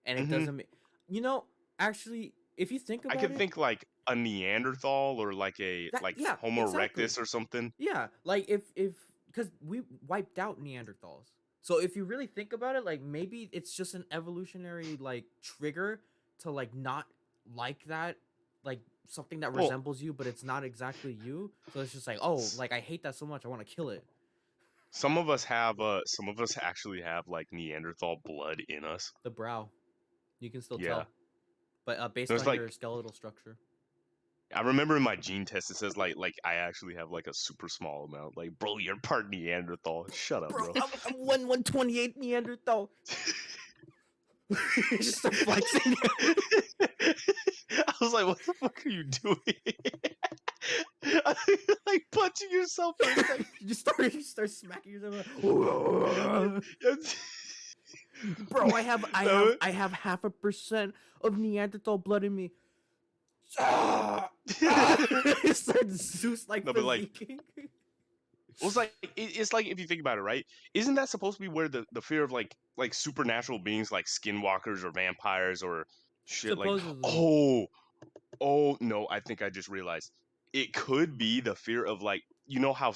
and it Hmm. doesn't. You know, actually, if you think I about could it, think like a Neanderthal or like a that like yeah, Homo exactly. erectus or something. Yeah, like if because we wiped out Neanderthals. So if you really think about it, like maybe it's just an evolutionary like trigger to like not like that, like something that Well, resembles you, but it's not exactly you. So it's just like, oh, s- like I hate that so much, I want to kill it. some of us actually have like Neanderthal blood in us. The brow, you can still Yeah. tell, but based There's on your like skeletal structure. I remember in my gene test it says like I actually have like a super small amount. Like, bro, you're part Neanderthal. Shut up, Bro, bro. I'm 1/128 Neanderthal. Just start flexing. I was like, what the fuck are you doing? Like punching yourself for a second. you start smacking yourself. Bro, I have No. 0.5% of Neanderthal blood in me. It starts Zeus like No, but like physiquing. well, it's like it's like if you think about it, right? Isn't that supposed to be where the fear of like supernatural beings like skinwalkers or vampires or shit like Supposedly. oh no, I think I just realized it could be the fear of like you know how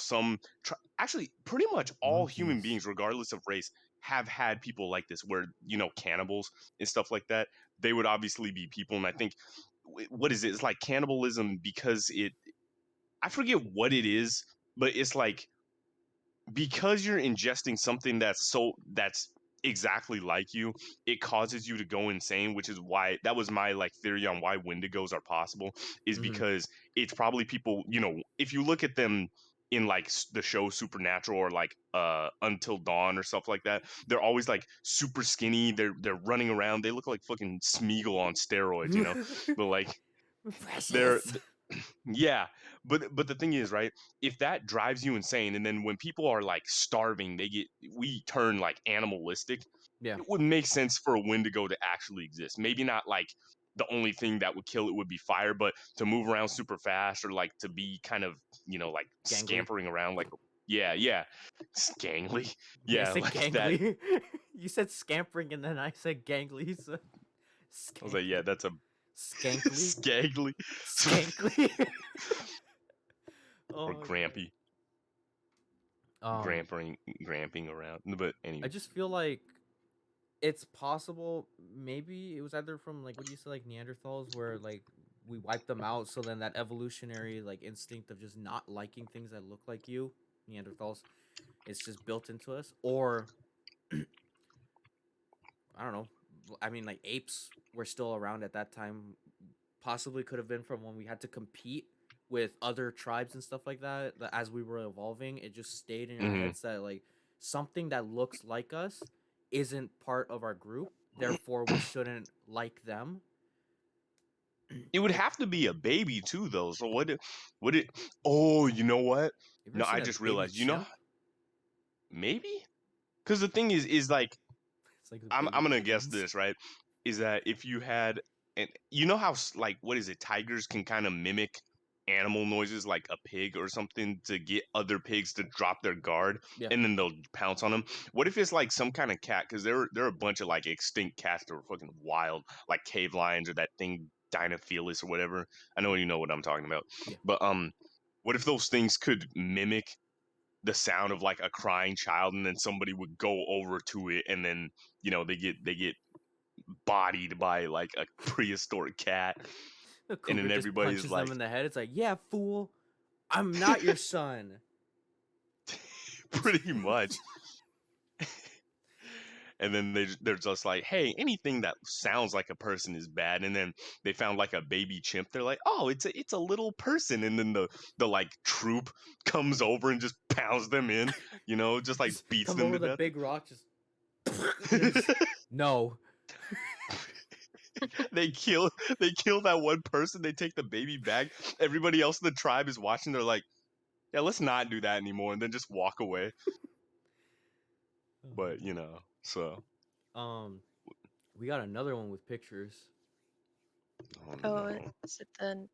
actually pretty much all human Monkeys. beings regardless of race have had people like this where you know cannibals and stuff like that. They would obviously be people, and I think what is it? It's like cannibalism because I forget what it is, but it's like because you're ingesting something that's exactly like you, it causes you to go insane, which is why that was my like theory on why wendigos are possible is Mm-hmm. because it's probably people, you know, if you look at them in like the show Supernatural or like Until Dawn or stuff like that, they're always like super skinny, they're running around, they look like fucking Smeagol on steroids, you know. But like they're Precious. Yeah, but the thing is, right? If that drives you insane, and then when people are like starving, we turn like animalistic. Yeah, It would make sense for a Wendigo to actually exist. Maybe not like the only thing that would kill it would be fire, but to move around super fast or like to be kind of like gangly. scampering around like yeah, gangly, I yeah, said like that. gangly. You said scampering, and then I said gangly. So I was like, yeah, skankly, that's a skankly, scagly skankly. or Oh god. grampy, Um, gramping around. But I anyway. just feel like it's possible. Maybe it was either from like what do you say, like Neanderthals, where like we wiped them out, so then that evolutionary like instinct of just not liking things that look like you, Neanderthals, it's just built into us, or I don't know. I mean, like apes were still around at that time. Possibly could have been from when we had to compete with other tribes and stuff like that. That as we were evolving, it just stayed in our Mhm. heads that like something that looks like us isn't part of our group. Therefore, we shouldn't like them. It would It, have to be a baby too, though. So would it? Oh, you know what? you ever No, I seen a just baby realized. You know, chimp? maybe because the thing is like It's like a I'm baby gonna guess chickens. this, right? Is that if you had and you know how like what is it? Tigers can kind of mimic animal noises like a pig or something to get other pigs to drop their guard Yeah. and then they'll pounce on them. What if it's like some kind of cat? Because there are a bunch of like extinct cats that were fucking wild, like cave lions or that thing Dinophilis or whatever. I know you know what I'm talking about. Yeah. But what if those things could mimic the sound of like a crying child and then somebody would go over to it and then they get bodied by like a prehistoric cat The and cougar then just everybody's punches them like in the head. It's like, yeah, fool, I'm not your son. pretty much and then they're just like, hey, anything that sounds like a person is bad. And then they found like a baby chimp. They're like, oh, it's a little person. And then the like troop comes over and just pounds them in, just like Just beats come them over to with a death. big rock. Just they're just no. they kill they kill that one person. They take the baby back. Everybody else in the tribe is watching. They're like, yeah, let's not do that anymore, and then just walk away. But so Um, we got another one with pictures. oh Oh, no. is it the?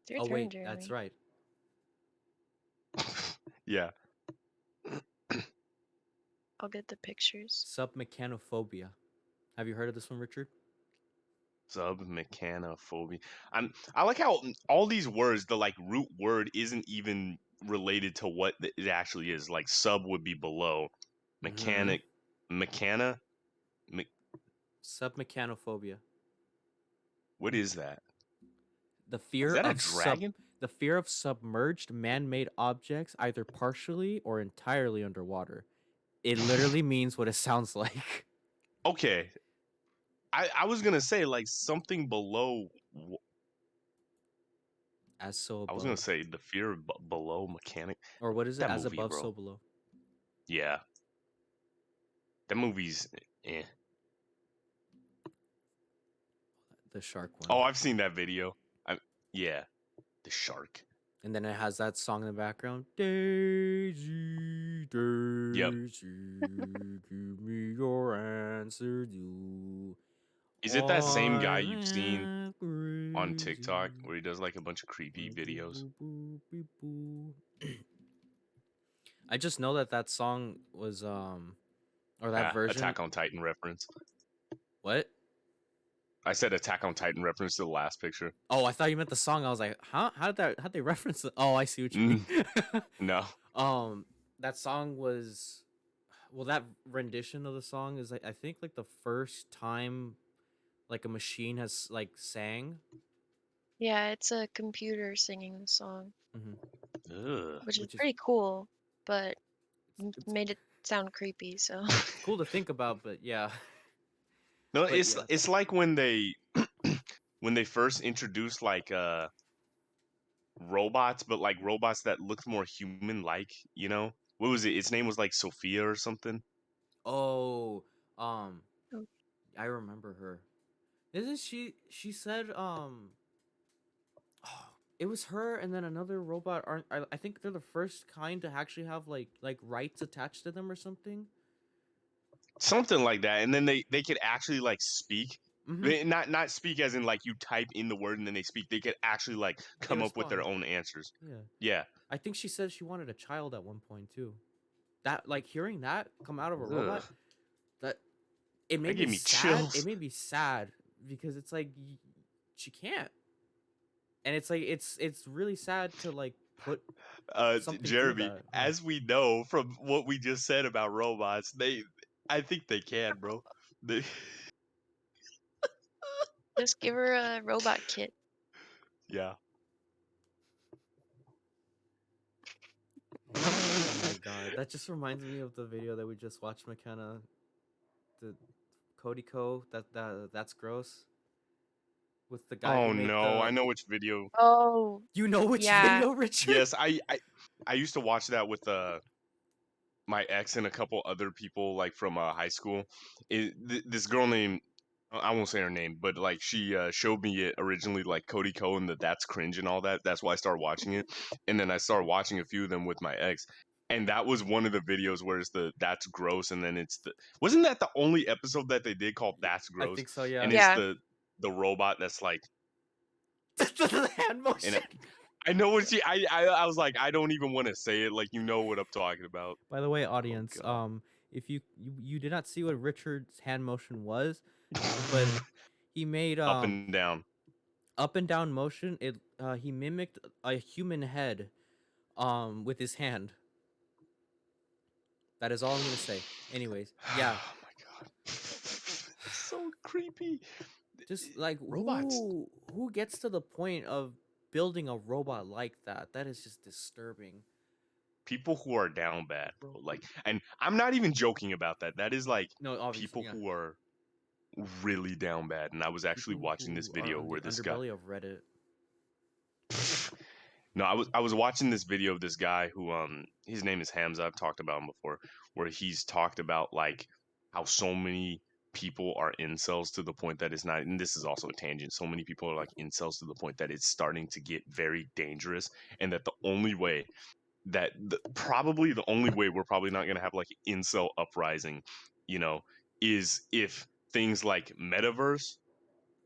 It's your Oh turn, wait, that's Jeremy. right. Yeah. I'll get the pictures. Submechanophobia. Have you heard of this one, Richard? Submechanophobia. I like how all these words, the like root word isn't even related to what it actually is. Like sub would be below. Mm-hmm. Mechanic, mechana. Me, Submechanophobia. what is that? The Is fear that a of dragon? the fear of submerged man-made objects either partially or entirely underwater. It literally means what it sounds like. Okay. I was gonna say like something below. As so I was gonna above. say the fear of below mechanic. Or what is it? That As movie, above, bro. so below. Yeah, that movie's. Eh. The shark one. Oh, I've seen that video. Yeah, the shark. And then it has that song in the background. Daisy, Yep. Daisy, give me your answer, you Is it that same guy are you've seen on TikTok crazy. where he does like a bunch of creepy videos? I just know that that song was or that Yeah, version. Attack on Titan reference. What? I said Attack on Titan reference to the last picture. Oh, I thought you meant the song. I was like, huh? How'd they reference it? Oh, I see what you mean. No. That song was, well, that rendition of the song is like I think like the first time like a machine has like sang. Yeah, it's a computer singing the song, Ugh. which is Which is pretty cool, but it's made it sound creepy. So cool to think about, but yeah. No, But it's yeah, it's like when they when they first introduced like robots, but like robots that looked more human like, What was it? Its name was like Sophia or something. oh, um, Oh, I remember her. Isn't she? She said, oh, it was her and then another robot. Aren't I think they're the first kind to actually have like rights attached to them or something. Something like that, and then they could actually like speak. Mm-hmm. Not speak as in like you type in the word and then they speak. They could actually like They come up with their respond. own answers. Yeah. Yeah. I think she said she wanted a child at one point too. That like hearing that come out of a Ugh, robot, that it that made me gave me sad. It chills. made me sad because it's like she can't, and it's like it's really sad to like put something through Jeremy, that. Yeah. as we know from what we just said about robots, I think they can, bro. They, Just give her a robot kit. yeah. Oh my god, that just reminds me of the video that we just watched, McKenna. The Cody Co. That's gross. With the guy who Oh made no, I the. know which video. Oh, You know which yeah. video, Richard? Yes, I used to watch that with my ex and a couple other people like from high school. This girl named, I won't say her name, but like she showed me it originally, like Cody Cohen, the That's Cringe and all that. That's why I started watching it, and then I started watching a few of them with my ex, and that was one of the videos where it's the That's Gross, and then it's the, wasn't that the only episode that they did called That's I Gross, think so, yeah. and it's Yeah. the robot that's like, The hand and motion. I know what she, I was like, I don't even want to say it, like you know what I'm talking about. By the way, Oh audience, god. if you did not see what Richard's hand motion was, but he made Up and down. up and down motion. It he mimicked a human head with his hand. That is all I'm gonna say. Anyways, yeah, Oh my god. It's so creepy. just like Robots. who gets to the point of building a robot like that? That is just disturbing. People who are down bad, bro. Like, and I'm not even joking about that. That is like No, obviously, people yeah. who are really down bad. And I was actually People watching this who are video on the where this guy, underbelly of Reddit. no, I was watching this video of this guy who his name is Hamza. I've talked about him before, where he's talked about like how so many people are incels to the point that it's not, and this is also a tangent. So many people are like incels to the point that it's starting to get very dangerous, and that the only way probably the only way we're probably not going to have like incel uprising, you know, is if things like metaverse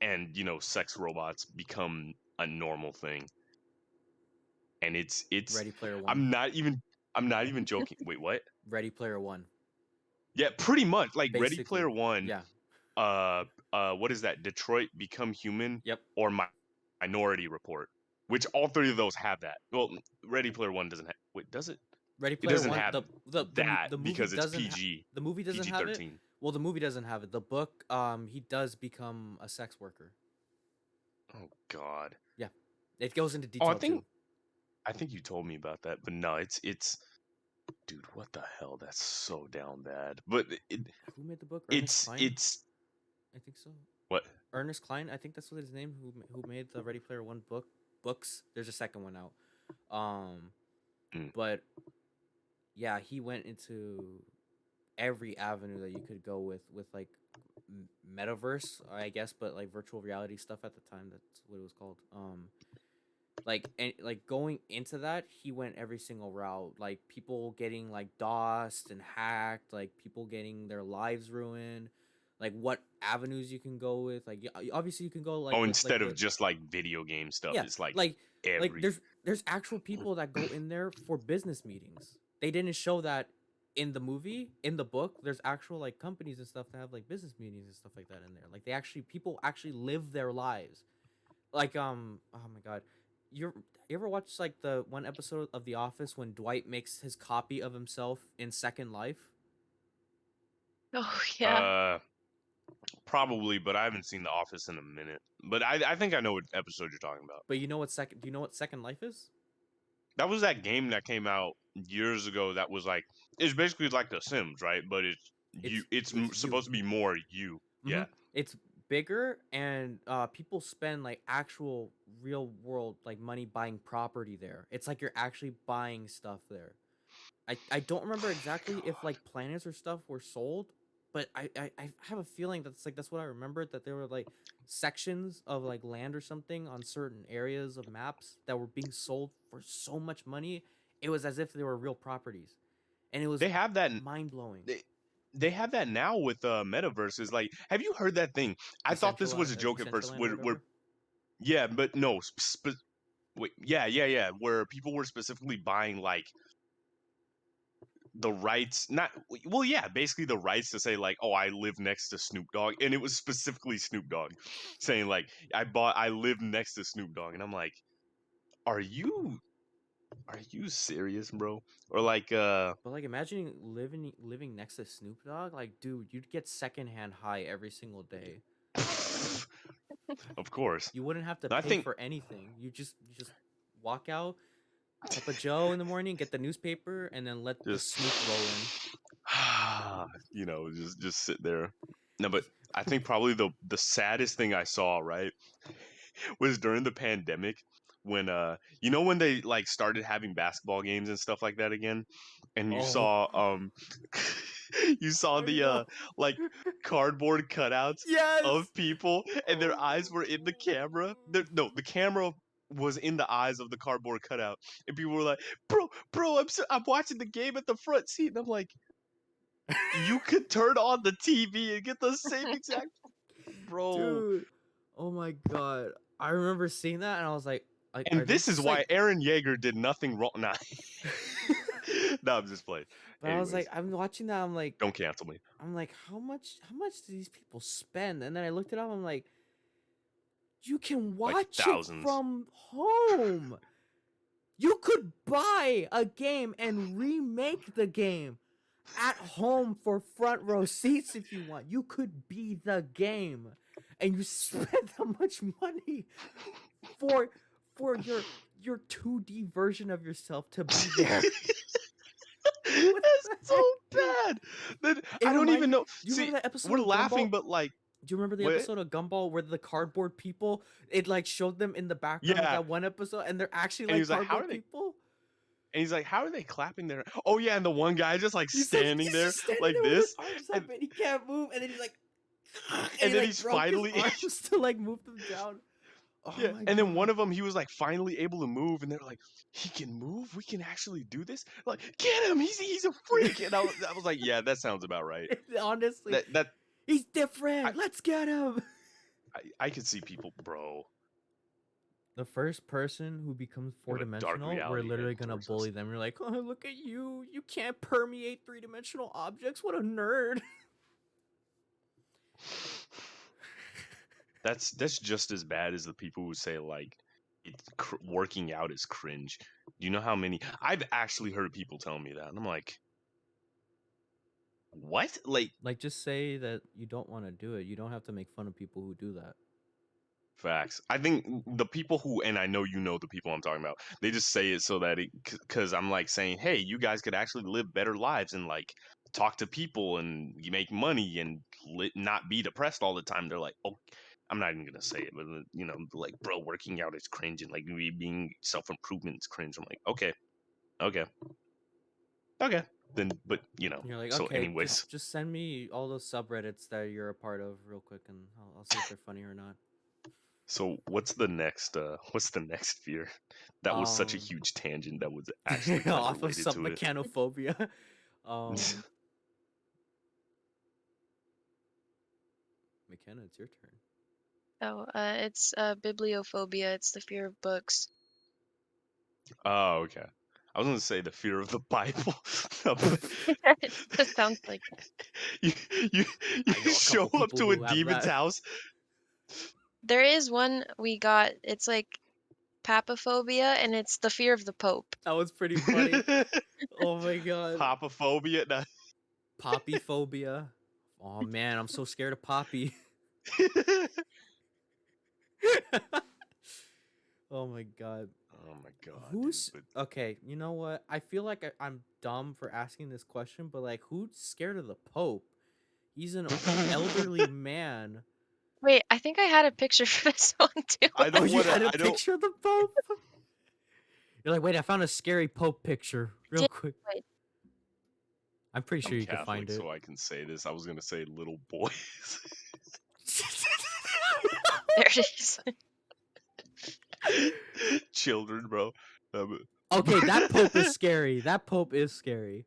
and sex robots become a normal thing. And it's Ready Player One. I'm not even joking. Wait, what? Ready Player One. Yeah, pretty much like Ready Basically, Player One. yeah. What is that? Detroit Become Human Yep. or Minority Report, which all three of those have that. Well, Ready Player One doesn't have. Wait, does it? Ready It Player doesn't One. have The that movie because it's doesn't PG, the movie doesn't PG have it. 13. Well, the movie doesn't have it. The book, he does become a sex worker. Oh God. Yeah, it goes into Oh, detail too. I think you told me about that, but no, it's dude, what the hell? That's so down bad. But Who made the book? Ernest Cline. it's I think so. what? Ernest Cline. I think that's what his name. Who made the Ready Player One books? There's a second one out. Mm. But yeah, he went into every avenue that you could go with like metaverse, I guess, but like virtual reality stuff at the time. That's what it was called. Like going into that, he went every single route. Like people getting like DOSed and hacked, like people getting their lives ruined. Like what avenues you can go with. Like obviously you can go like Oh, with like instead of the just like video game stuff, yeah, it's like like every there's actual people that go in there for business meetings. They didn't show that in the movie. In the book, there's actual like companies and stuff that have like business meetings and stuff like that in there. Like people actually live their lives. Like oh my god. You ever watch like the one episode of The Office when Dwight makes his copy of himself in Second Life? Oh, yeah. probably, but I haven't seen The Office in a minute. But I think I know what episode you're talking about. But you know what second? Do you know what Second Life is? That was that game that came out years ago. That was like it's basically like The Sims, right? But it's you. It's you. Supposed to be more you. Mm-hmm. Yeah. It's bigger, and people spend like actual real world like money buying property there. It's like you're actually buying stuff there. I don't remember exactly if like planets or stuff were sold, but I have a feeling that's what I remembered, that there were like sections of like land or something on certain areas of maps that were being sold for so much money. It was as if they were real properties, and it was They have that. mind blowing. They have that now with metaverses. Like, have you heard that thing? I thought this was a joke at first. Decentraland or Where whatever. yeah, but no. Wait, yeah. Where people were specifically buying like the rights, not well, yeah, basically the rights to say like, oh, I live next to Snoop Dogg, and it was specifically Snoop Dogg saying like, I live next to Snoop Dogg, and I'm like, are you serious, bro? Or like, But like, imagine living next to Snoop Dogg. Like, dude, you'd get secondhand high every single day. of course, You wouldn't have to I pay think for anything. You just walk out, cup of Joe in the morning, get the newspaper, and then let the just Snoop roll in. just sit there. No, but I think probably the saddest thing I saw, right, was during the pandemic when when they like started having basketball games and stuff like that again, and you Oh, saw you saw I the know. like cardboard cutouts Yes. of people, and their Oh eyes were in the camera. my god. No, the camera was in the eyes of the cardboard cutout, and people were like, bro, I'm watching the game at the front seat," and I'm like, you could turn on the TV and get the same exact, bro. Dude. Oh my god. I remember seeing that and I was like, are And these this is just why like Aaron Yeager did nothing wrong. Nah. No, I'm just playing. But I was like, Anyways, I'm watching that, don't cancel me. I'm like, how much do these people spend? And then I looked it up, I'm like, you can Like watch it thousands. from home. You could buy a game and remake the game at home for front row seats if you want. You could be the game. And you spend that much money for your 2D version of yourself to be there. What That's the so heck, dude? bad. That It I don't even reminded know. Do you See, remember that episode we're of laughing, Gumball? but like, Do you remember the what? episode of Gumball where the cardboard people, it like showed them in the background of Yeah. that one episode and they're actually And he like was like, how are cardboard they? people? And he's like, how are they clapping their? Oh yeah, and the one guy just like He's like, standing he's there just standing like there with his this, arms and up and he can't move, and then he's like, and and he then like he's broke his finally arms to like move them down. Oh yeah, my and then one god. of them, he was like finally able to move, and they're like, he can move. We can actually do this. Like, get him. He's a freak. And I was like, yeah, that sounds about right. Honestly, That he's different. I Let's get him. I could see people, bro. The first person who becomes Have a dark 4-dimensional, we're reality literally heading gonna towards bully us. them. We're like, oh, look at you. You can't permeate 3-dimensional objects. What a nerd. That's just as bad as the people who say like working out is cringe. Do you know how many? I've actually heard people tell me that, and I'm like, what? Like, Like, just say that you don't want to do it. You don't have to make fun of people who do that. facts. I think the people who, and I know you know the people I'm talking about, they just say it so that because I'm like saying, hey, you guys could actually live better lives and like talk to people and you make money and not be depressed all the time. They're like, oh, I'm not even gonna say it, but like, bro, working out is cringe and like being self improvement is cringe. I'm like, okay, then, but And you're like, so okay, anyways. just send me all those subreddits that you're a part of real quick, and I'll see if they're funny or not. So what's the next fear? That was such a Um, huge tangent that was actually kind of off of related some to it. mechanophobia. McKenna, it's your turn. Oh, it's bibliophobia. It's the fear of books. Oh, okay. I was gonna say the fear of the Bible. It just sounds like you you I know a show couple up people to a who have demon's that. house. there is one we got. It's like papophobia, and it's the fear of the Pope. That was pretty funny. Oh my god. Popophobia. Nah. Poppy phobia. Oh man, I'm so scared of Poppy. Oh my god. Oh my god. Who's dude, okay? You know what? I feel like I'm dumb for asking this question, but like, who's scared of the Pope? He's an elderly man. Wait, I think I had a picture for this one too. I Oh, don't you want to. had a I don't. picture of the Pope? You're like, wait, I found a scary Pope picture real Did- quick. wait. I'm pretty I'm sure you could Catholic, find it. so I can say this. I was gonna say little boys. There it is. Children, bro. Okay, that Pope is scary. That Pope is scary.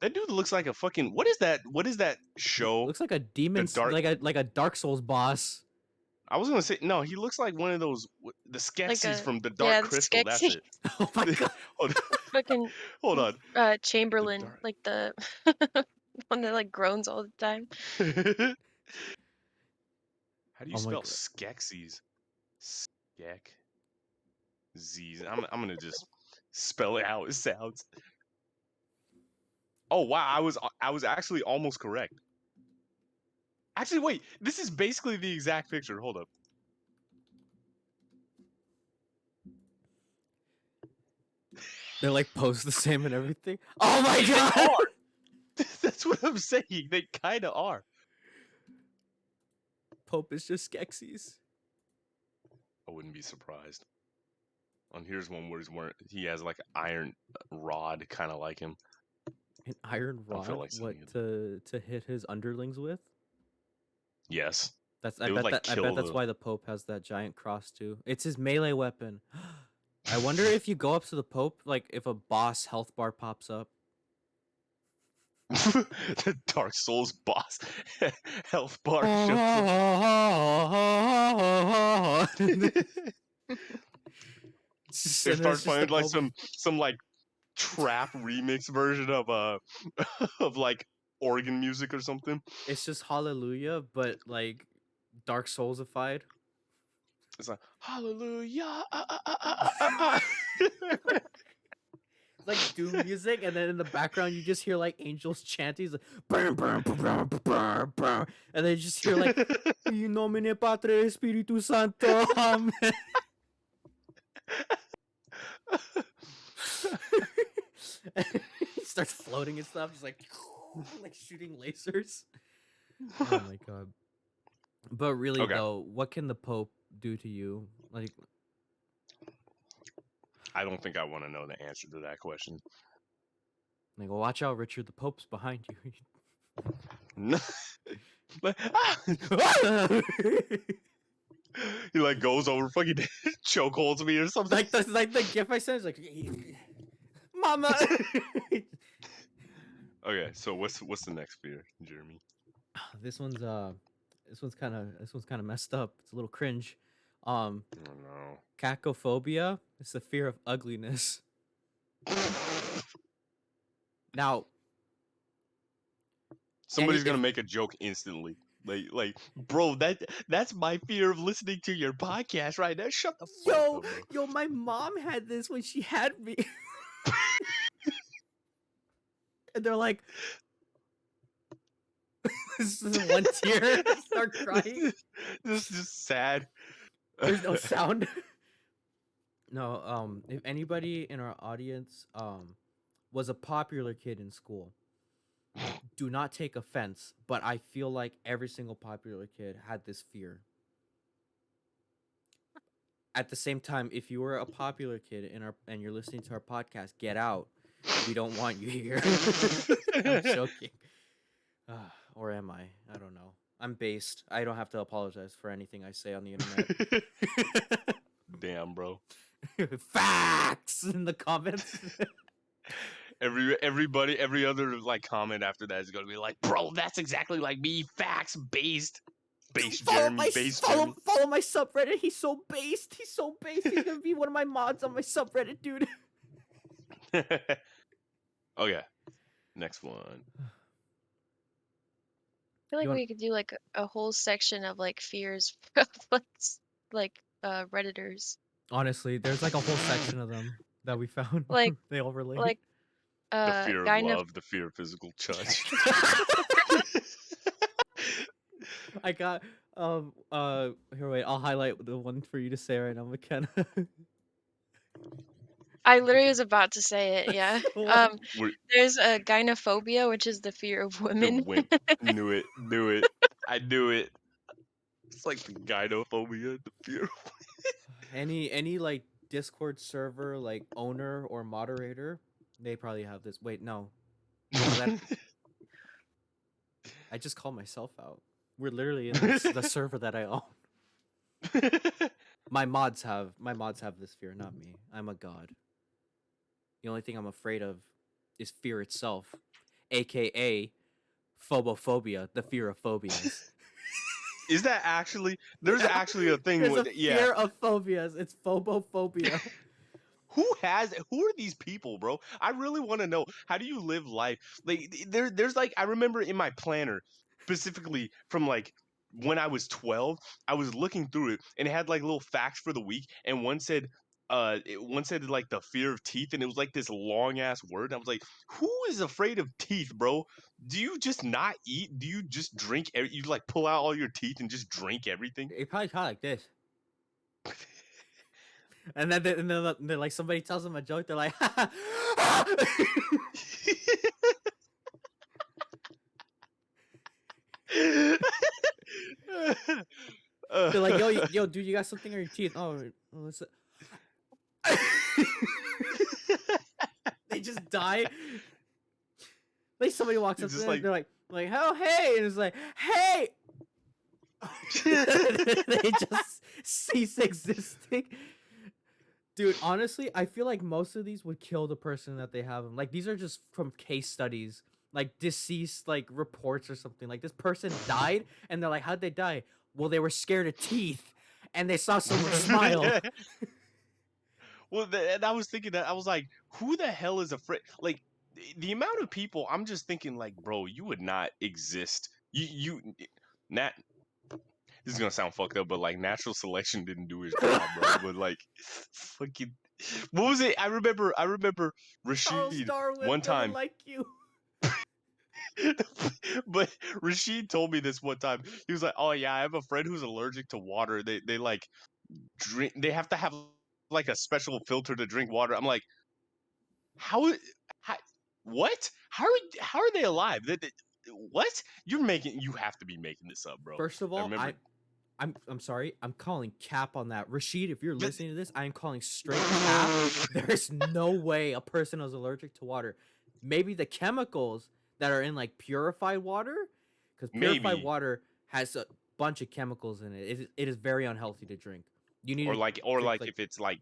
That dude looks like a fucking. What is that? What is that show? Looks like a The demon's, dark. like a Dark Souls boss. I was gonna say no. He looks like one of those the Like Skeksis a from the Dark yeah, the Crystal. That's Skeksis. it. Oh my god. hold, Fucking hold on. The Chamberlain, dark. like the one that like groans all the time. How do you Oh my spell god. Skeksis? Skek. Z's. I'm gonna just spell it how it sounds. Oh wow, I was actually almost correct. Actually, wait, this is basically the exact picture. Hold up. They're like posed the same and everything. Oh my They god. are. That's what I'm saying. They kind of are. Pope is just Skeksis. I wouldn't be surprised. And here's one where he has like an iron rod, kind of like him. An iron I don't feel rod. like What sending to hit his underlings with? Yes, That's it would like I kill bet that's the. why the Pope has that giant cross too. It's his melee weapon. I wonder if you go up to the Pope, like if a boss health bar pops up. The Dark Souls boss health bar shows up. It starts playing like some like trap remix version of of like organ music or something. It's just Hallelujah, but like Dark Soulsified. It's like Hallelujah. Ah." It's like doom music, and then in the background you just hear like angels chanting, it's like burn, burn, burn, burn, burn, burn, and then you just hear like in nomine Patre Spiritu Santo, amen. He starts floating and stuff, just like shooting lasers. Oh my god! But really Okay. though, what can the Pope do to you? Like, I don't think I want to know the answer to that question. well, watch out, Richard. The Pope's behind you. No. He like goes over fucking chokeholds me or something. like the gif I sent is like, Mama. Okay, so what's the next fear, Jeremy? This one's kind of messed up. It's a little cringe. Oh no. Cacophobia is the fear of ugliness. Now, Somebody's gonna make a joke instantly. Like, bro, that's my fear of listening to your podcast right now. Shut the fuck up, bro. yo, my mom had this when she had me. And they're like, this is one tear. Start crying. This is just sad. There's no sound. No, if anybody in our audience was a popular kid in school, do not take offense, but I feel like every single popular kid had this fear. At the same time, if you were a popular kid and you're listening to our podcast, get out. We don't want you here. I'm joking. Or am I? I don't know. I'm based. I don't have to apologize for anything I say on the internet. Damn, bro. Facts in the comments. Every other like comment after that is gonna be like, bro, that's exactly like me. Facts based. Based Jeremy. Based Jeremy. Follow my subreddit. He's so based. He's so based. He's gonna be one of my mods on my subreddit, dude. Okay. Next one. I feel like we could do like a whole section of like fears of like Redditors. Honestly, there's like a whole section of them that we found. Like they all relate. like The fear of gyno- love, the fear of physical touch. I got here wait, I'll highlight the one for you to say right now, McKenna. I literally was about to say it, yeah. What? There's a gynophobia, which is the fear of women. Knew it. I knew it. It's like the gynophobia, the fear. Any like Discord server like owner or moderator, they probably have this. Wait, no. I just called myself out. We're literally in the server that I own. My mods have this fear, not me. I'm a god. The only thing I'm afraid of is fear itself, aka phobophobia, the fear of phobias. Is that actually? There's Yeah, actually a thing there's with a yeah. fear of phobias. It's phobophobia. Who are these people, bro? I really want to know, how do you live life? Like there's like, I remember in my planner, specifically from like when I was 12, I was looking through it and it had like little facts for the week, and one said like the fear of teeth, and it was like this long ass word. I was like, who is afraid of teeth, bro? Do you just not eat? Do you just drink you like pull out all your teeth and just drink everything? It probably kind of like this. And then, they're like, somebody tells them a joke, they're like, they're like, yo, dude, you got something on your teeth? Oh, what's it? They just die. Like somebody walks You're up to just them, like, they're like, oh, hey, and it's like, hey. They just cease existing. Dude, honestly, I feel like most of these would kill the person that they have them. Like, these are just from case studies, like deceased, like reports or something. Like, this person died, and they're like, how'd they die? Well, they were scared of teeth, and they saw someone smile. Well, and I was thinking that, I was like, who the hell is afraid? Like, the amount of people, I'm just thinking, like, bro, you would not exist. Nat. This is gonna sound fucked up, but like, natural selection didn't do his job, bro. But like, fucking, what was it? I remember Charles Rashid Darwin one doesn't time. like you. But Rashid told me this one time. He was like, "Oh yeah, I have a friend who's allergic to water. They like drink. They have to have like a special filter to drink water." I'm like, how? how what? How are they alive? What? You have to be making this up, bro. First of I all, remember. I'm sorry. I'm calling cap on that. Rashid, if you're listening to this, I am calling straight cap. There's no way a person is allergic to water. Maybe the chemicals that are in like purified water, because purified Maybe. water has a bunch of chemicals in it. It is very unhealthy to drink. You need to drink Or like like if it's like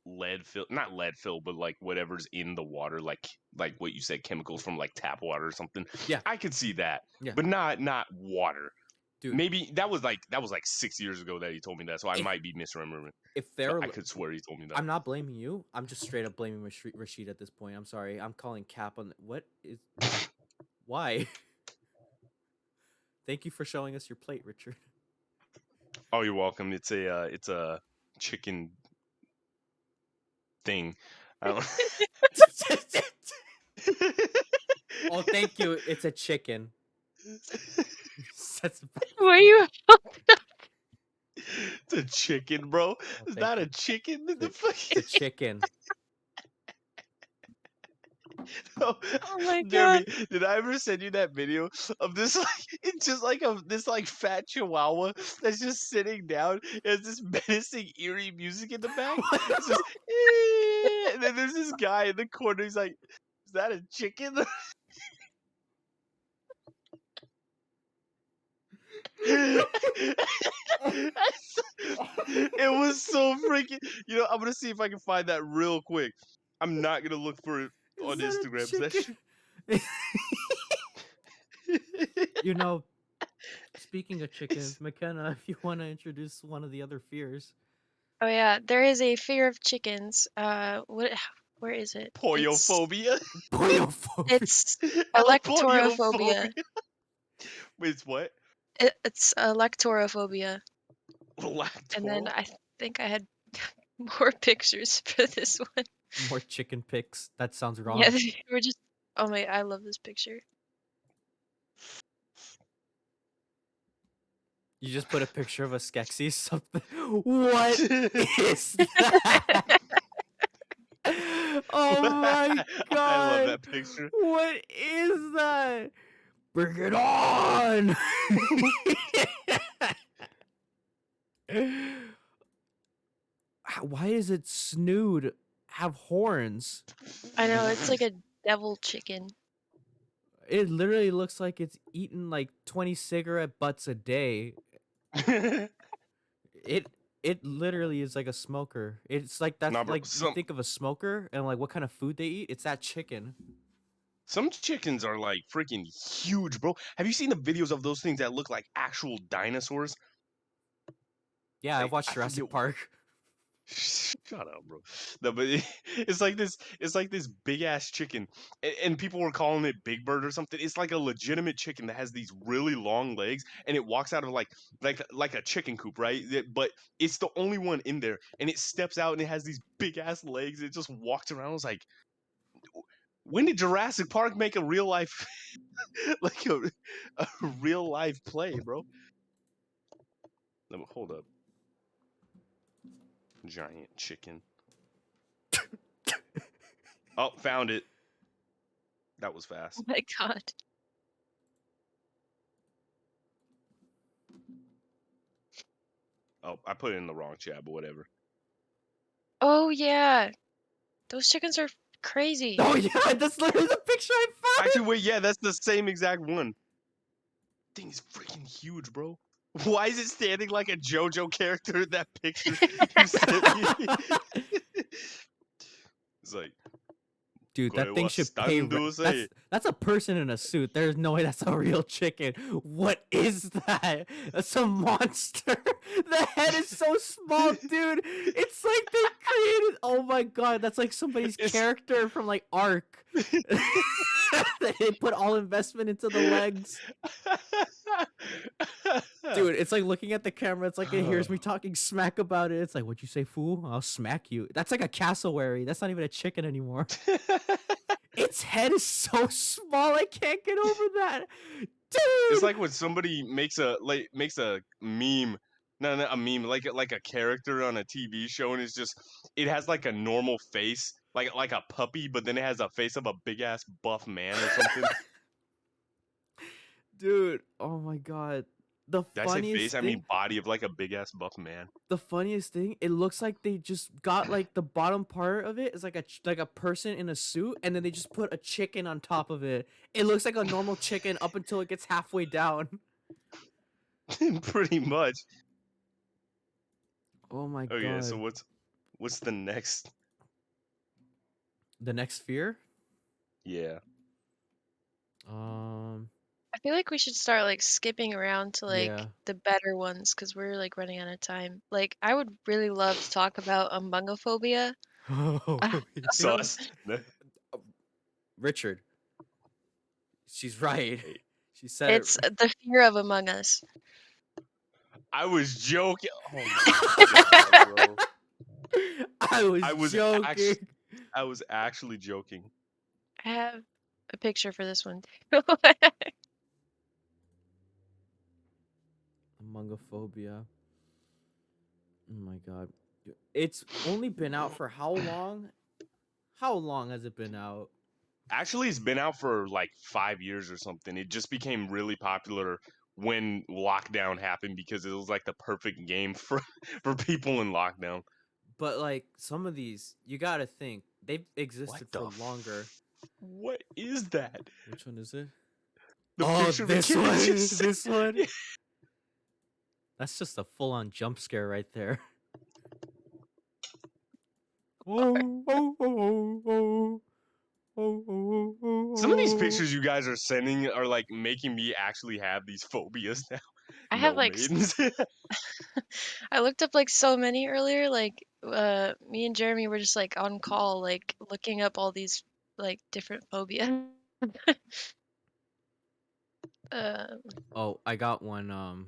lead fill, not lead fill, but like whatever's in the water, like what you said, chemicals from like tap water or something. yeah, I could see that, yeah, but not water. dude. Maybe that was like 6 years ago that he told me that, so I If might be misremembering. if But they're I could swear he told me that. I'm not blaming you. I'm just straight up blaming Rashid at this point. I'm sorry. I'm calling cap on what is why. Thank you for showing us your plate, Richard. Oh, you're welcome. It's a chicken thing. I don't. Oh, thank you. It's a chicken. That's Were you? It's a chicken, bro. Oh, It's thank not you. a chicken. The It's a chicken. Oh, Oh my Jeremy, god. did I ever send you that video of this? Like, it's just like this like fat chihuahua that's just sitting down. It has this menacing, eerie music in the back. It's just, and then there's this guy in the corner. He's like, "Is that a chicken?" It was so freaking. I'm gonna see if I can find that real quick. I'm not gonna look for it Is on that a Instagram. chicken? You know, speaking of chickens, McKenna, if you want to introduce one of the other fears. Oh yeah, there is a fear of chickens. Where is it? Poliophobia. Poliophobia. It's Poliophobia. electorophobia. Wait, it's what? It's electorophobia. And then Lactoral? I think I had more pictures for this one. More chicken pics. That sounds wrong. Yeah, we're just. Oh my! I love this picture. You just put a picture of a Skeksis something. What is that? Oh my I love god! that picture. What is that? Bring it on! Why is it snood have horns? I know it's like a devil chicken. It literally looks like it's eating like 20 cigarette butts a day. It it literally is like a smoker. It's like that's Nah, bro. like you think of a smoker and like what kind of food they eat. It's that chicken. Some chickens are like freaking huge, bro. Have you seen the videos of those things that look like actual dinosaurs? Yeah, I've Like watched I forget. Jurassic Park. Shut up, bro. No, but it's like this. It's like this big ass chicken, and people were calling it Big Bird or something. It's like a legitimate chicken that has these really long legs, and it walks out of like a chicken coop, right? But it's the only one in there, and it steps out and it has these big ass legs. It just walks around. I was like, when did Jurassic Park make a real life like a real life play, bro? Hold up, giant chicken. Oh, found it. That was Oh fast. my god. Oh, I put it in the wrong chat, but whatever. Oh yeah. Those chickens are crazy. Oh yeah, that's literally the picture I found. Actually, wait, yeah, that's the same exact one. Thing is freaking huge, bro. Why is it standing like a JoJo character in that picture you sent me? It's like, Dude, that thing should pay. That's a person in a suit. There's no way that's a real chicken. What is that? That's a monster. The head is so small, dude. It's like they created. Oh my god, that's like somebody's character from like Ark. They put all investment into the legs. Dude, it's like looking at the camera. It's like it hears me talking smack about it. It's like, what'd you say, fool? I'll smack you. That's like a cassowary. That's not even a chicken anymore. Its head is so small. I can't get over that. Dude! It's like when somebody makes a meme. No, not a meme, like a character on a TV show, and it has like a normal face, like a puppy, but then it has a face of a big ass buff man or something. Dude, oh my god. The Did I say funniest face? thing, I mean body of like a big ass buff man. the funniest thing, it looks like they just got like the bottom part of it is like a person in a suit, and then they just put a chicken on top of it. It looks like a normal chicken up until it gets halfway down. Pretty much. Oh my god. Okay, so what's the next? The next fear? Yeah. I feel like we should start like skipping around to like Yeah. the better ones because we're like running out of time. Like I would really love to talk about Phobia. Oh, Sus. Richard. She's right. Hey. She said It's the fear of Among Us. I was joking. Oh my god, bro. I was joking. I was actually joking. I have a picture for this one. Phobia. Oh my god. It's only been out for how long? How long has it been out? Actually, it's been out for like 5 years or something. It just became really popular when lockdown happened because it was like the perfect game for people in lockdown. But like some of these, you gotta think they've existed for longer. What is that? Which one is it? The picture this McKenna one. just sent This one. me. That's just a full-on jump scare right there. Some of these pictures you guys are sending are like making me actually have these phobias now. I have like maidens. I looked up like so many earlier. Like me and Jeremy were just like on call, like looking up all these like different phobias. Oh, I got one.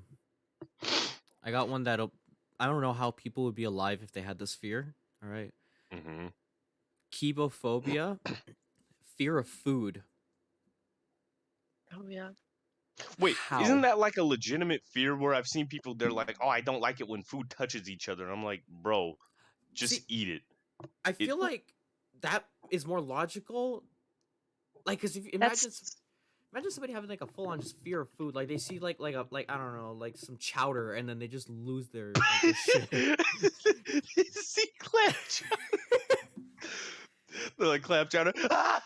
I got one that'll. I don't know how people would be alive if they had this fear. All right. Mm-hmm. Phobophobias, fear of food. Oh yeah. Wait, How? isn't that like a legitimate fear where I've seen people, they're like, oh, I don't like it when food touches each other. I'm like, bro, just eat it. I feel like that is more logical. Like, cause if you imagine somebody having like a full on just fear of food, like they see like I don't know, like some chowder, and then they just lose their, like, their shit. See clam chowder. They're like clam chowder. Ah!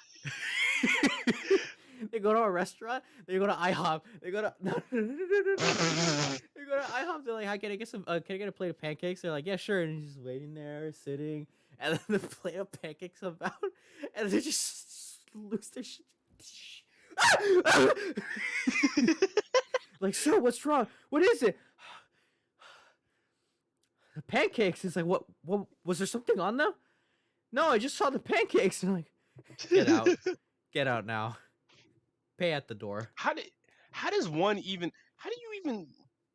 They go to a restaurant. They go to IHOP. They go to no. They go to IHOP. They're like, "Hi, can I get some? Can I get a plate of pancakes?" They're like, "Yeah, sure." And he's just waiting there, sitting, and then the plate of pancakes come out, and they just lose their shit. Like, sir, what's wrong? What is it? The pancakes. It's like, what? What was there something on them? No, I just saw the pancakes. And I'm like, get out, get out now. Pay at the door. How does one even? How do you even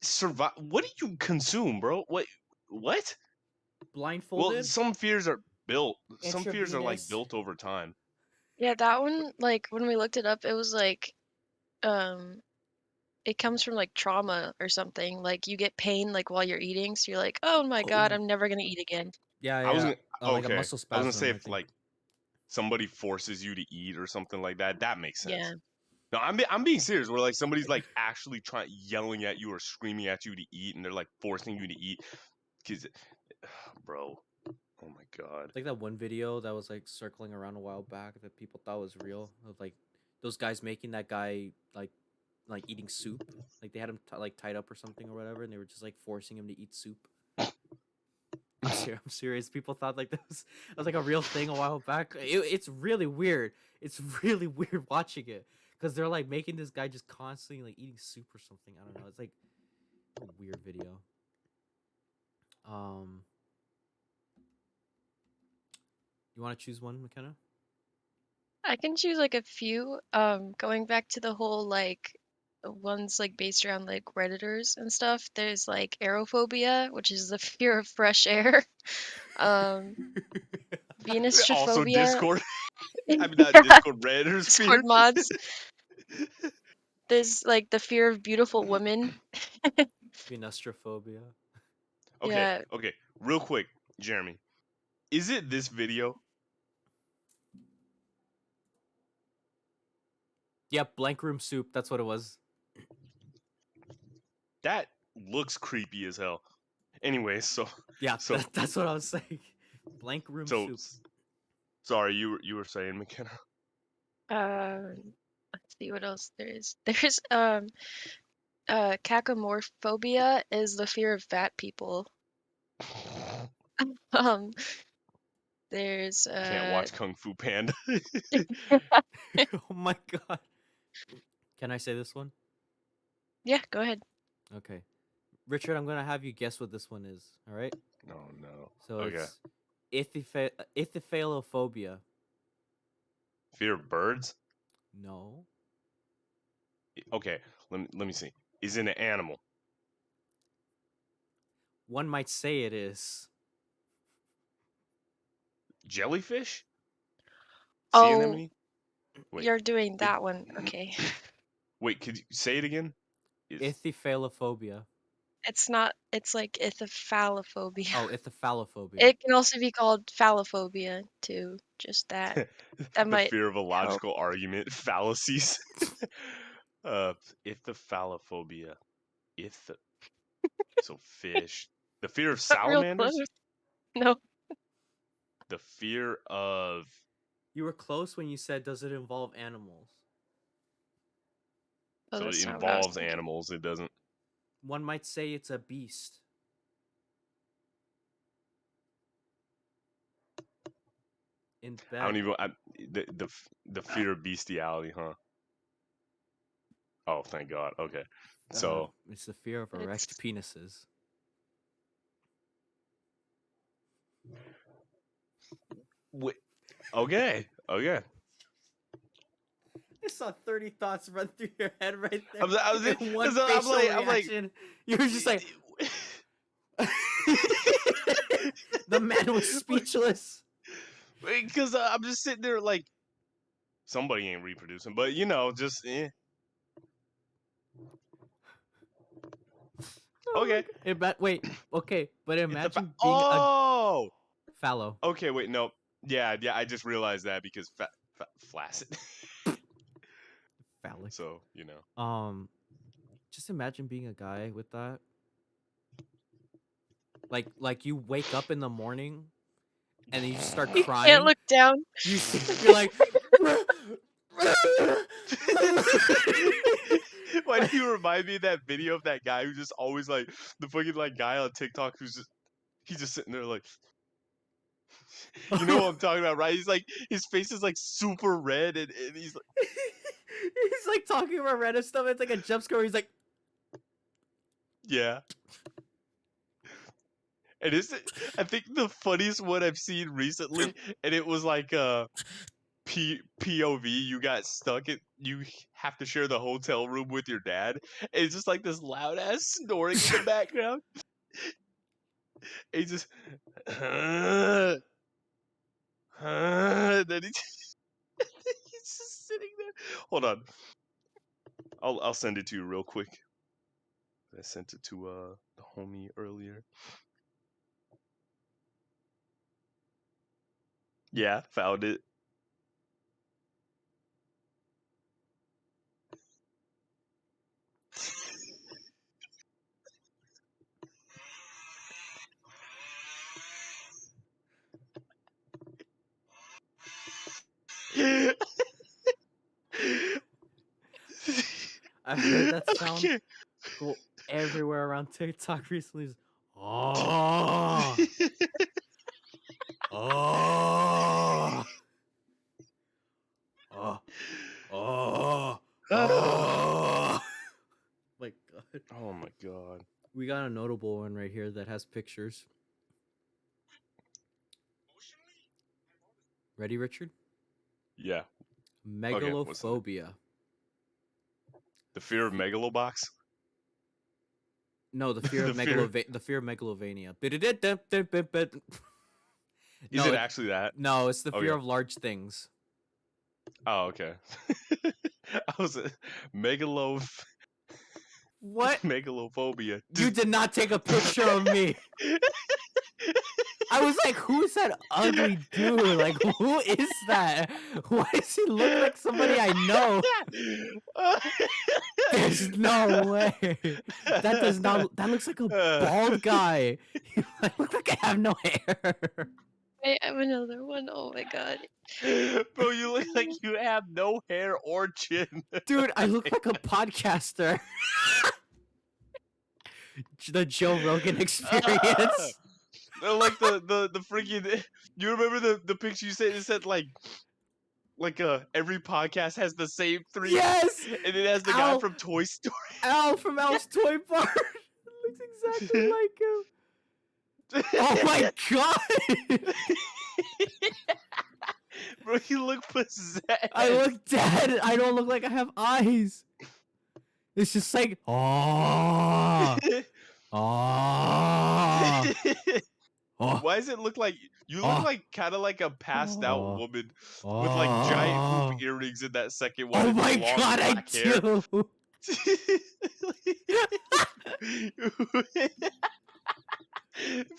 survive? What do you consume, bro? What? Well, Blindfolded. some fears are built. Some fears are like Intravenous. built over time. Yeah, that one, like when we looked it up, it was like, it comes from like trauma or something. Like you get pain like while you're eating, so you're like, oh my God, Oh, I'm never gonna eat again. yeah, I was yeah. gonna Like a okay. muscle I was gonna spasm, say I if think. like somebody forces you to eat or something like that, that makes sense. Yeah. No, I'm being serious. Where like somebody's like actually yelling at you or screaming at you to eat, and they're like forcing you to eat. Cause, bro, oh my God. It's like that one video that was like circling around a while back that people thought was real. Of like those guys making that guy like eating soup. Like they had him like tied up or something or whatever, and they were just like forcing him to eat soup. I'm serious. People thought like that was like a real thing a while back. It's really weird. It's really weird watching it because they're like making this guy just constantly like eating soup or something. I don't know. It's like a weird video. You want to choose one, McKenna? I can choose like a few. Going back to the whole like ones like based around like Redditors and stuff. There's like aerophobia, which is the fear of fresh air. Um, Also, Venustrophobia. Discord. I mean, not Yeah, Discord. Redditor's Discord fear. mods. There's like the fear of beautiful women. Venustrophobia. Okay, Yeah. okay. Real quick, Jeremy. Is it this video? Yep, blank room soup. That's what it was. That looks creepy as hell. Anyway, Yeah, so that's what I was saying. Blank room soup. sorry, you were saying, McKenna. Let's see what else there is. There's cacomorphobia is the fear of fat people. Um, there's Can't watch Kung Fu Panda. Oh my god. Can I say this one? yeah, go ahead. Okay. Richard, I'm gonna have you guess what this one is. All right. No. So Okay. it's ithithalophobia. Fear of birds? No. Okay, let me see. Is it an animal? One might say it is. Jellyfish? Sea Oh, anemone? Wait. you're doing that one. Okay. Wait, could you say it again? Ithithalophobia. It's not, it's like ithyphalophobia. Oh, ithithalophobia. It can also be called phallophobia too. Just that. That the might fear of a help. logical argument, fallacies. Ithithalophobia. So fish. The fear of Not real salamanders? close. No. The fear of You were close when you said, does it involve animals? Oh, so it that's not what I was involves thinking. animals, it doesn't. One might say it's a beast. In bed. I don't even the fear of bestiality, huh? Oh, thank God. Okay. So it's the fear of erect penises. wait. Okay. I saw 30 thoughts run through your head right there. I was in one so facial I'm like, reaction. You were just like the man was speechless. because I'm just sitting there like somebody ain't reproducing, but just Okay. Wait. Okay, but imagine being a fallow. Okay, wait, no. Yeah, I just realized that because flaccid. Phallic. So, just imagine being a guy with that. Like you wake up in the morning and then you just start You crying. can't look down. You're like Why do you remind me of that video of that guy who just always like the fucking like guy on TikTok who's just he's just sitting there like you know what I'm talking about, right? He's like his face is like super red and he's like He's like talking about random stuff. It's like a jump scare. He's like, yeah. And is it I think the funniest one I've seen recently, and it was like POV, you got stuck at you have to share the hotel room with your dad. And it's just like this loud ass snoring in the background. He just and then he's just sitting there. Hold on. I'll send it to you real quick. I sent it to the homie earlier. Yeah, found it. I've heard that sound Okay. go everywhere around TikTok recently. It's, oh, oh, oh, oh, oh. My God. Oh my god. We got a notable one right here that has pictures. Ready, Richard? Yeah. Megalophobia. The fear of Megalobox? No, the fear of The fear- the fear of megalovania. Is No, it actually that? No, it's the fear Okay. of large things. Oh, okay. I was What? megalophobia. You did not take a picture of me. I was like, who's that ugly dude? Like, who is that? Why does he look like somebody I know? There's no way. That does not. That looks like a bald guy. I look like I have no hair. I have another one. Oh my god. Bro, you look like you have no hair or chin. Dude, I look like a podcaster. The Joe Rogan experience. Like the freaking. You remember the picture you said? It said like every podcast has the same three. Yes. And it has the guy Al. from Toy Story. Al from Al's Toy Barn. It looks exactly like him. Oh my god. Bro, you look possessed. I look dead. I don't look like I have eyes. It's just like, oh, oh, oh. Why does it look like you look Oh. like kind of like a passed out Oh. woman with like giant hoop earrings in that second one? Oh and my long god, I black hair. do.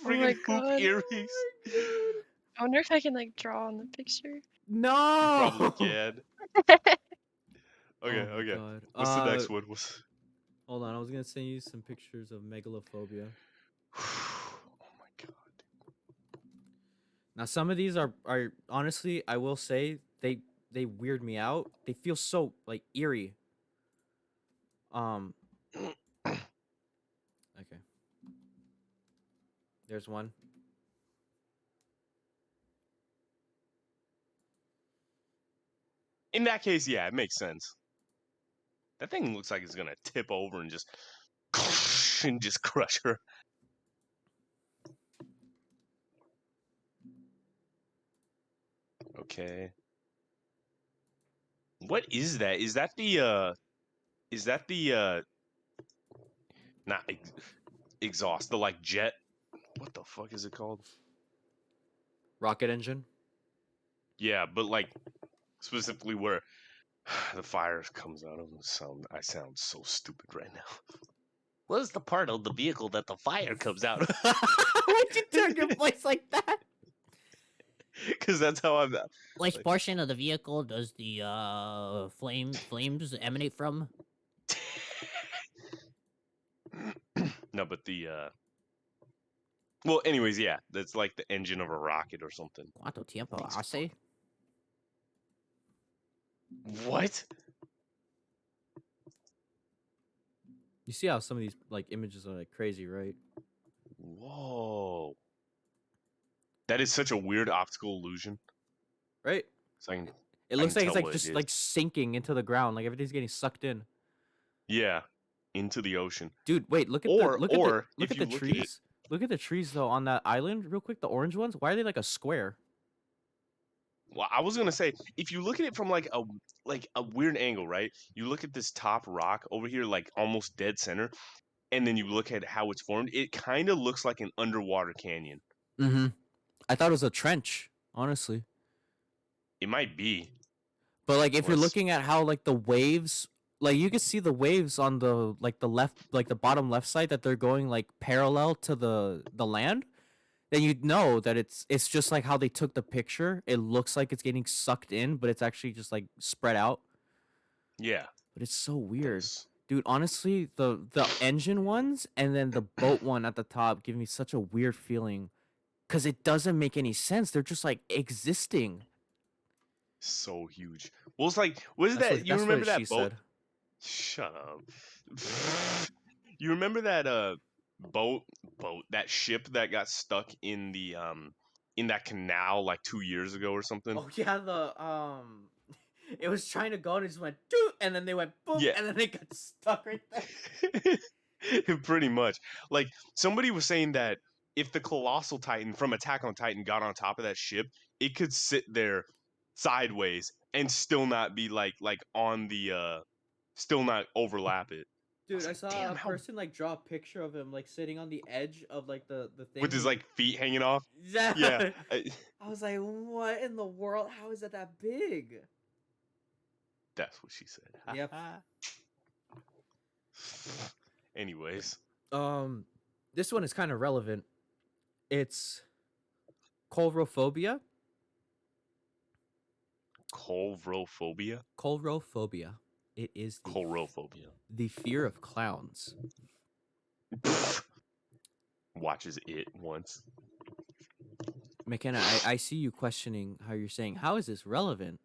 Freaking hoop God. earrings. I wonder if I can like draw on the picture. No. Probably can. Okay, Oh my okay. God. What's the next one? What's... Hold on, I was gonna send you some pictures of megalophobia. Oh my god. Now some of these are honestly, I will say they weird me out. They feel so like eerie. Okay. There's one. In that case, yeah, it makes sense. That thing looks like it's gonna tip over and just crush her. Okay. What is that? Is that the not exhaust, the like jet? What the fuck is it called? Rocket engine. Yeah, but like specifically where the fire comes out of the sound. I sound so stupid right now. What is the part of the vehicle that the fire comes out of? Why'd you turn your voice like that? Because that's how I'm. Which portion of the vehicle does the flames emanate from? No, but the well, anyways, yeah, that's like the engine of a rocket or something. ¿Cuánto tiempo Things hace? What? You see how some of these like images are like crazy, right? Whoa. That is such a weird optical illusion. Right? So It I looks can like it's tell like what it just is. like sinking into the ground, like everything's getting sucked in. Yeah, into the ocean. Dude, wait, look at Or look if at the you look at it, trees. Look at the trees though on that island, real quick. The orange ones. Why are they like a square? well, I was gonna say if you look at it from like a weird angle, right? You look at this top rock over here, like almost dead center, and then you look at how it's formed. It kind of looks like an underwater canyon. Mm-hmm. I thought it was a trench, honestly. It might be. But like if you're Let's. looking at how like the waves, like you can see the waves on the like the left, like the bottom left side that they're going like parallel to the land, then you'd know that it's just like how they took the picture. It looks like it's getting sucked in, but it's actually just like spread out. Yeah, But it's so weird. that's Dude, honestly, the engine ones and then the boat one at the top give me such a weird feeling cuz it doesn't make any sense. They're just like existing. so huge. Well, it's like, what is That's that? what You that's remember what she that boat? said. Shut up. You remember that boat that ship that got stuck in that canal like 2 years ago or something? Oh yeah, the it was trying to go and it just went doot, and then they went boop, Yeah. and then they got stuck right there. Pretty much. Like somebody was saying that if the colossal titan from Attack on Titan got on top of that ship, it could sit there sideways and still not be like on the still not overlap it. I Dude, was I like, saw a damn, how person like draw a picture of him like sitting on the edge of like the with thing. his And, like feet hanging off. Yeah. yeah. I was like, what in the world? How is that big? That's what she said. Yep. Anyways, This one is kind of relevant. It's colrophobia. colrophobia? Colrophobia. It is Colrophobia. the fear of clowns. Watches it once. McKenna, I see you questioning how you're saying, how is this relevant?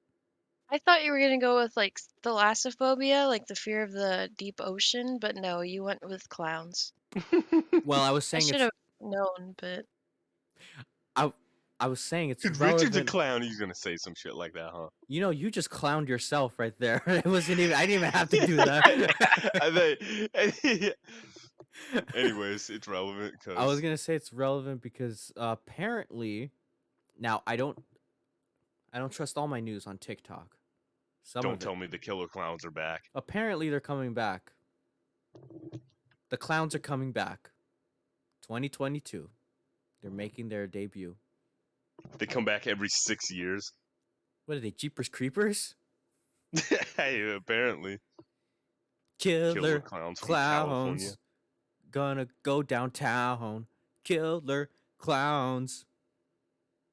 I thought you were gonna go with like thalassophobia, like the fear of the deep ocean, but no, you went with clowns. Well, I was I saying should it's have known, but I I was saying it's Because Richard's a relevant. clown, he's gonna say some shit like that, huh? You know, you just clowned yourself right there. It wasn't even. I didn't even have to do that. Anyways, it's relevant because I was gonna say it's relevant because apparently, now I don't trust all my news on TikTok. Some don't of it. tell me the killer clowns are back. Apparently, they're coming back. The clowns are coming back. 2022. They're making their debut. They come back every 6 years. What are they? Jeepers Creepers? Hey, apparently. Killer clowns from clowns. California. Gonna go downtown. Killer clowns.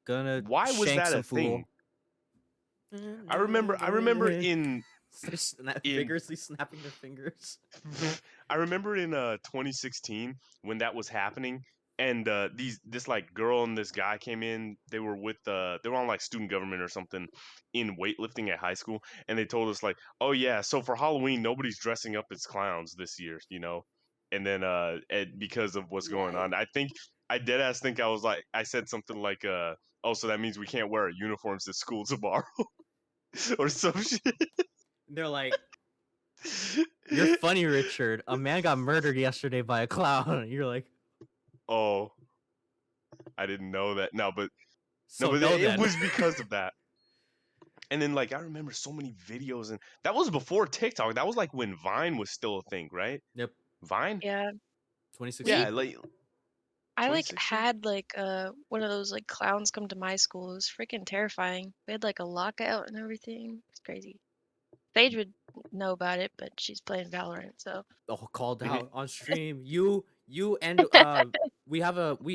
Gonna Why was shank that some a thing? fool. I remember in vigorously snapping their fingers. I remember in 2016 when that was happening, and this like girl and this guy came in. They were they were on like student government or something in weightlifting at high school, and they told us like, oh yeah, so for Halloween nobody's dressing up as clowns this year, you know, and then because of what's going on, I think I dead ass think I said something like oh, so that means we can't wear our uniforms at school tomorrow or some shit. They're like, you're funny, Richard. A man got murdered yesterday by a clown. You're like, Oh, I didn't know that. No, but so no it then. was because of that. And then like I remember so many videos, and that was before TikTok. That was like when Vine was still a thing, right? Yep. Vine? yeah, 2016. Yeah, like I like 2016. had like one of those like clowns come to my school. It was freaking terrifying. We had like a lockout and everything. It's crazy. Paige would know about it, but she's playing Valorant, so Oh, called Mhm. out on stream. You and we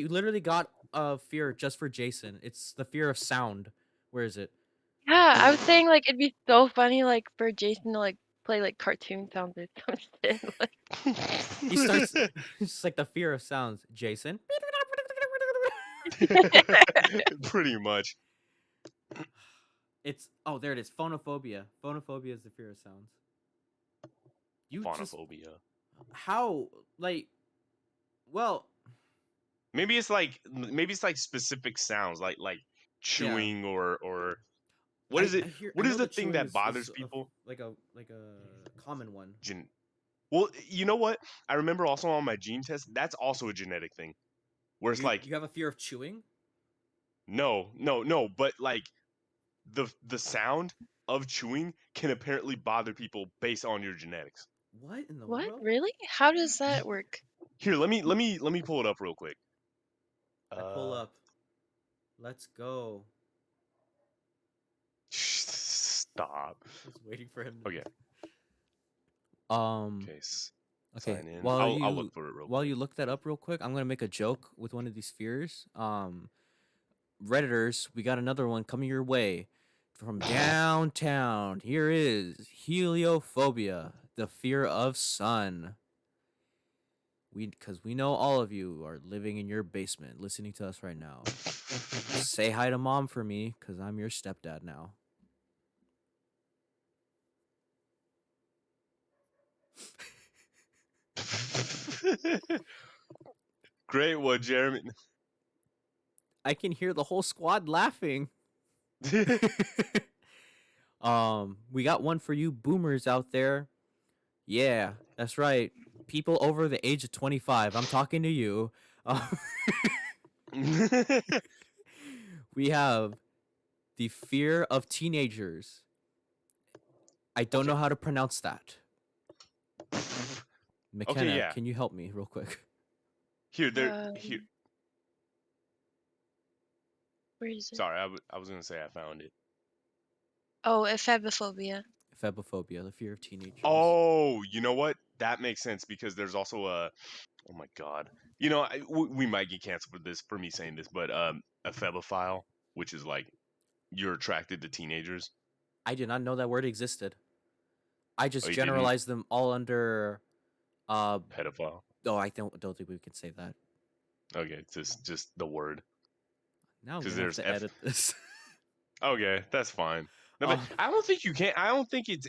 literally got a fear just for Jason. It's the fear of sound. Where is it? yeah, I was saying like it'd be so funny like for Jason to like play like cartoon sounds or some shit. Like He starts. It's just like the fear of sounds. Jason. Pretty much. there it is. Phonophobia. Phonophobia is the fear of sounds. You just Phonophobia. how like well Maybe it's like specific sounds like yeah. chewing or what is it? I What is know the the thing chewing that is bothers people? like a common one. Well, you know what? I remember also on my gene test, that's also a genetic thing. Where it's like, You have a fear of chewing? no, but like the sound of chewing can apparently bother people based on your genetics. What in the What? world? Really? How does that work? Here, let me pull it up real quick. I pull up. Let's go. Stop. I was waiting for him to Okay. Okay. Okay. Sign in. While I'll look for it real quick. you look that up real quick, I'm gonna make a joke with one of these fears. Redditors, we got another one coming your way from downtown. Here is heliophobia, the fear of sun. Because we know all of you are living in your basement, listening to us right now. Say hi to mom for me, because I'm your stepdad now. Great one, Jeremy. I can hear the whole squad laughing. We got one for you boomers out there. Yeah, that's right. People over the age of 25. I'm talking to you. We have the fear of teenagers. I don't know how to pronounce that. McKenna, yeah. can you help me real quick? Here. Where is it? Sorry, I was gonna say I found it. Oh, ephebiphobia. Phobophobias, the fear of teenagers. Oh, you know what? That makes sense because there's also a. Oh my god. You know, we might get canceled for me saying this, but a phebophile, which is like you're attracted to teenagers. I did not know that word existed. I just Oh, you didn't? generalized them all under Pedophile. Oh, I don't think we can say that. Okay, it's just the word. Now I'm 'Cause gonna have there's to edit this. Okay, that's fine. No, but I don't think you can. I don't think it's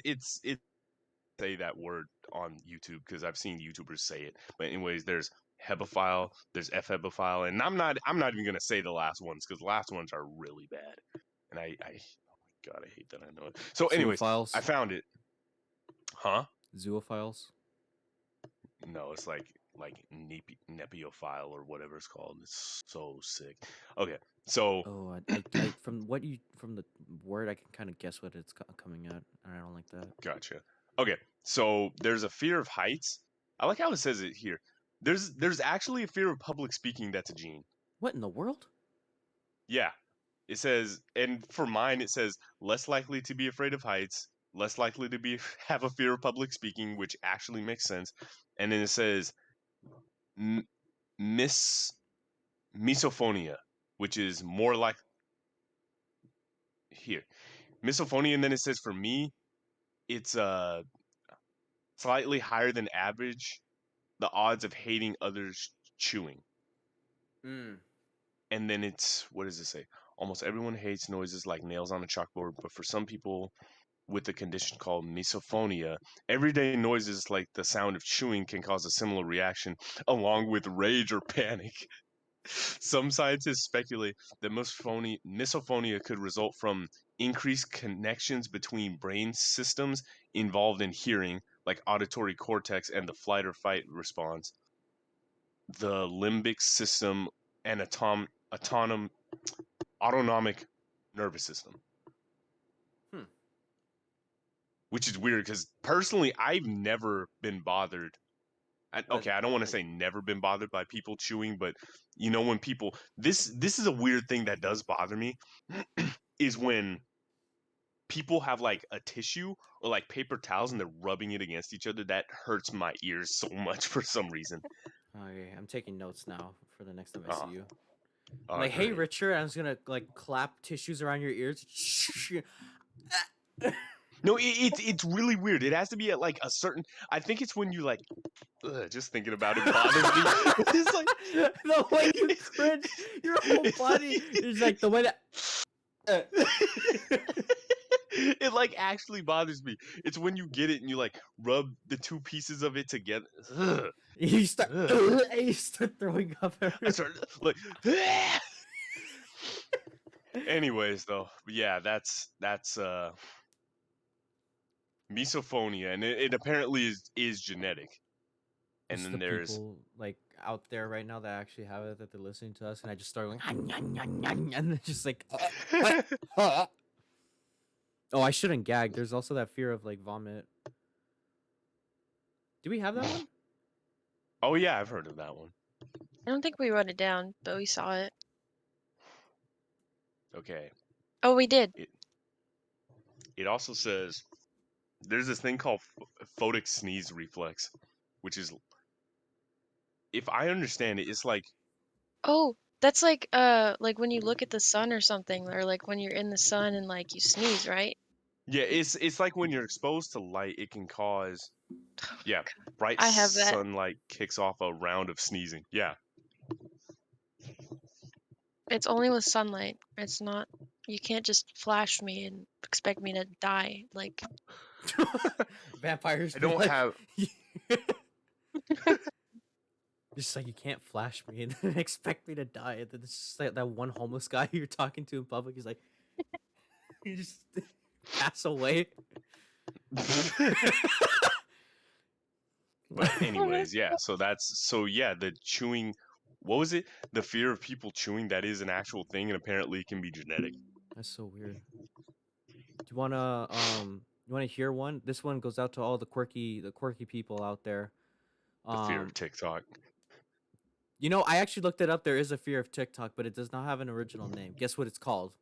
say that word on YouTube because I've seen YouTubers say it. But anyways, there's hebophile, there's ephebophile, and I'm not even gonna say the last ones because the last ones are really bad. And I oh my god, I hate that I know it. So anyways, Zoophiles. I found it. Huh? Zoophiles. No, it's like nepiophile or whatever it's called. It's so sick. Okay, so Oh, I from the word I can kind of guess what it's coming at, and I don't like that. gotcha. Okay, so there's a fear of heights. I like how it says it here. There's actually a fear of public speaking that's a gene. What in the world? Yeah. It says, and for mine it says less likely to be afraid of heights, less likely to be have a fear of public speaking, which actually makes sense. And then it says misophonia, which is more like here. Misophonia, and then it says for me, it's slightly higher than average, the odds of hating others chewing. And then it's, what does it say? Almost everyone hates noises like nails on a chalkboard, but for some people with a condition called misophonia, everyday noises like the sound of chewing can cause a similar reaction, along with rage or panic. Some scientists speculate that misophonia could result from increased connections between brain systems involved in hearing, like auditory cortex and the flight or fight response, the limbic system, and autonomic nervous system. Which is weird because personally, I've never been bothered. Okay, I don't want to say never been bothered by people chewing, but you know when people this is a weird thing that does bother me is when people have like a tissue or like paper towels and they're rubbing it against each other. That hurts my ears so much for some reason. Okay, I'm taking notes now for the next time I see you. Like, hey Richard, I'm just gonna like clap tissues around your ears. No, it's really weird. It has to be at like a certain. I think it's when you like. Just thinking about it bothers me. It's like the way you cringe, your whole body is like the way that. It like actually bothers me. It's when you get it and you like rub the two pieces of it together. Ugh, You start ugh. you start throwing up I everywhere. start like. Anyways, though, yeah, that's misophonia, and it apparently is genetic. And Just then the there's people like out there right now that actually have it, that they're listening to us, and I just start going and they're just like oh, I shouldn't gag. There's also that fear of like vomit. Do we have that one? oh yeah, I've heard of that one. I don't think we wrote it down, but we saw it. Okay, Oh, we did. it also says there's this thing called photic sneeze reflex, which is, if I understand it, it's like Oh, that's like when you look at the sun or something, or like when you're in the sun and like you sneeze, right? yeah, it's like when you're exposed to light, it can cause yeah, bright I have that. sunlight kicks off a round of sneezing. Yeah. It's only with sunlight. It's not. You can't just flash me and expect me to die. Like, Vampires I be don't like have just like, you can't flash me and then expect me to die. And then it's just like that one homeless guy you're talking to in public. He's like, you just pass away. But anyways, yeah, so yeah, the chewing, what was it? The fear of people chewing, that is an actual thing, and apparently it can be genetic. That's so weird. You wanna hear one? This one goes out to all the quirky people out there. The fear Um of TikTok. I actually looked it up. There is a fear of TikTok, but it does not have an original name. Guess what it's called?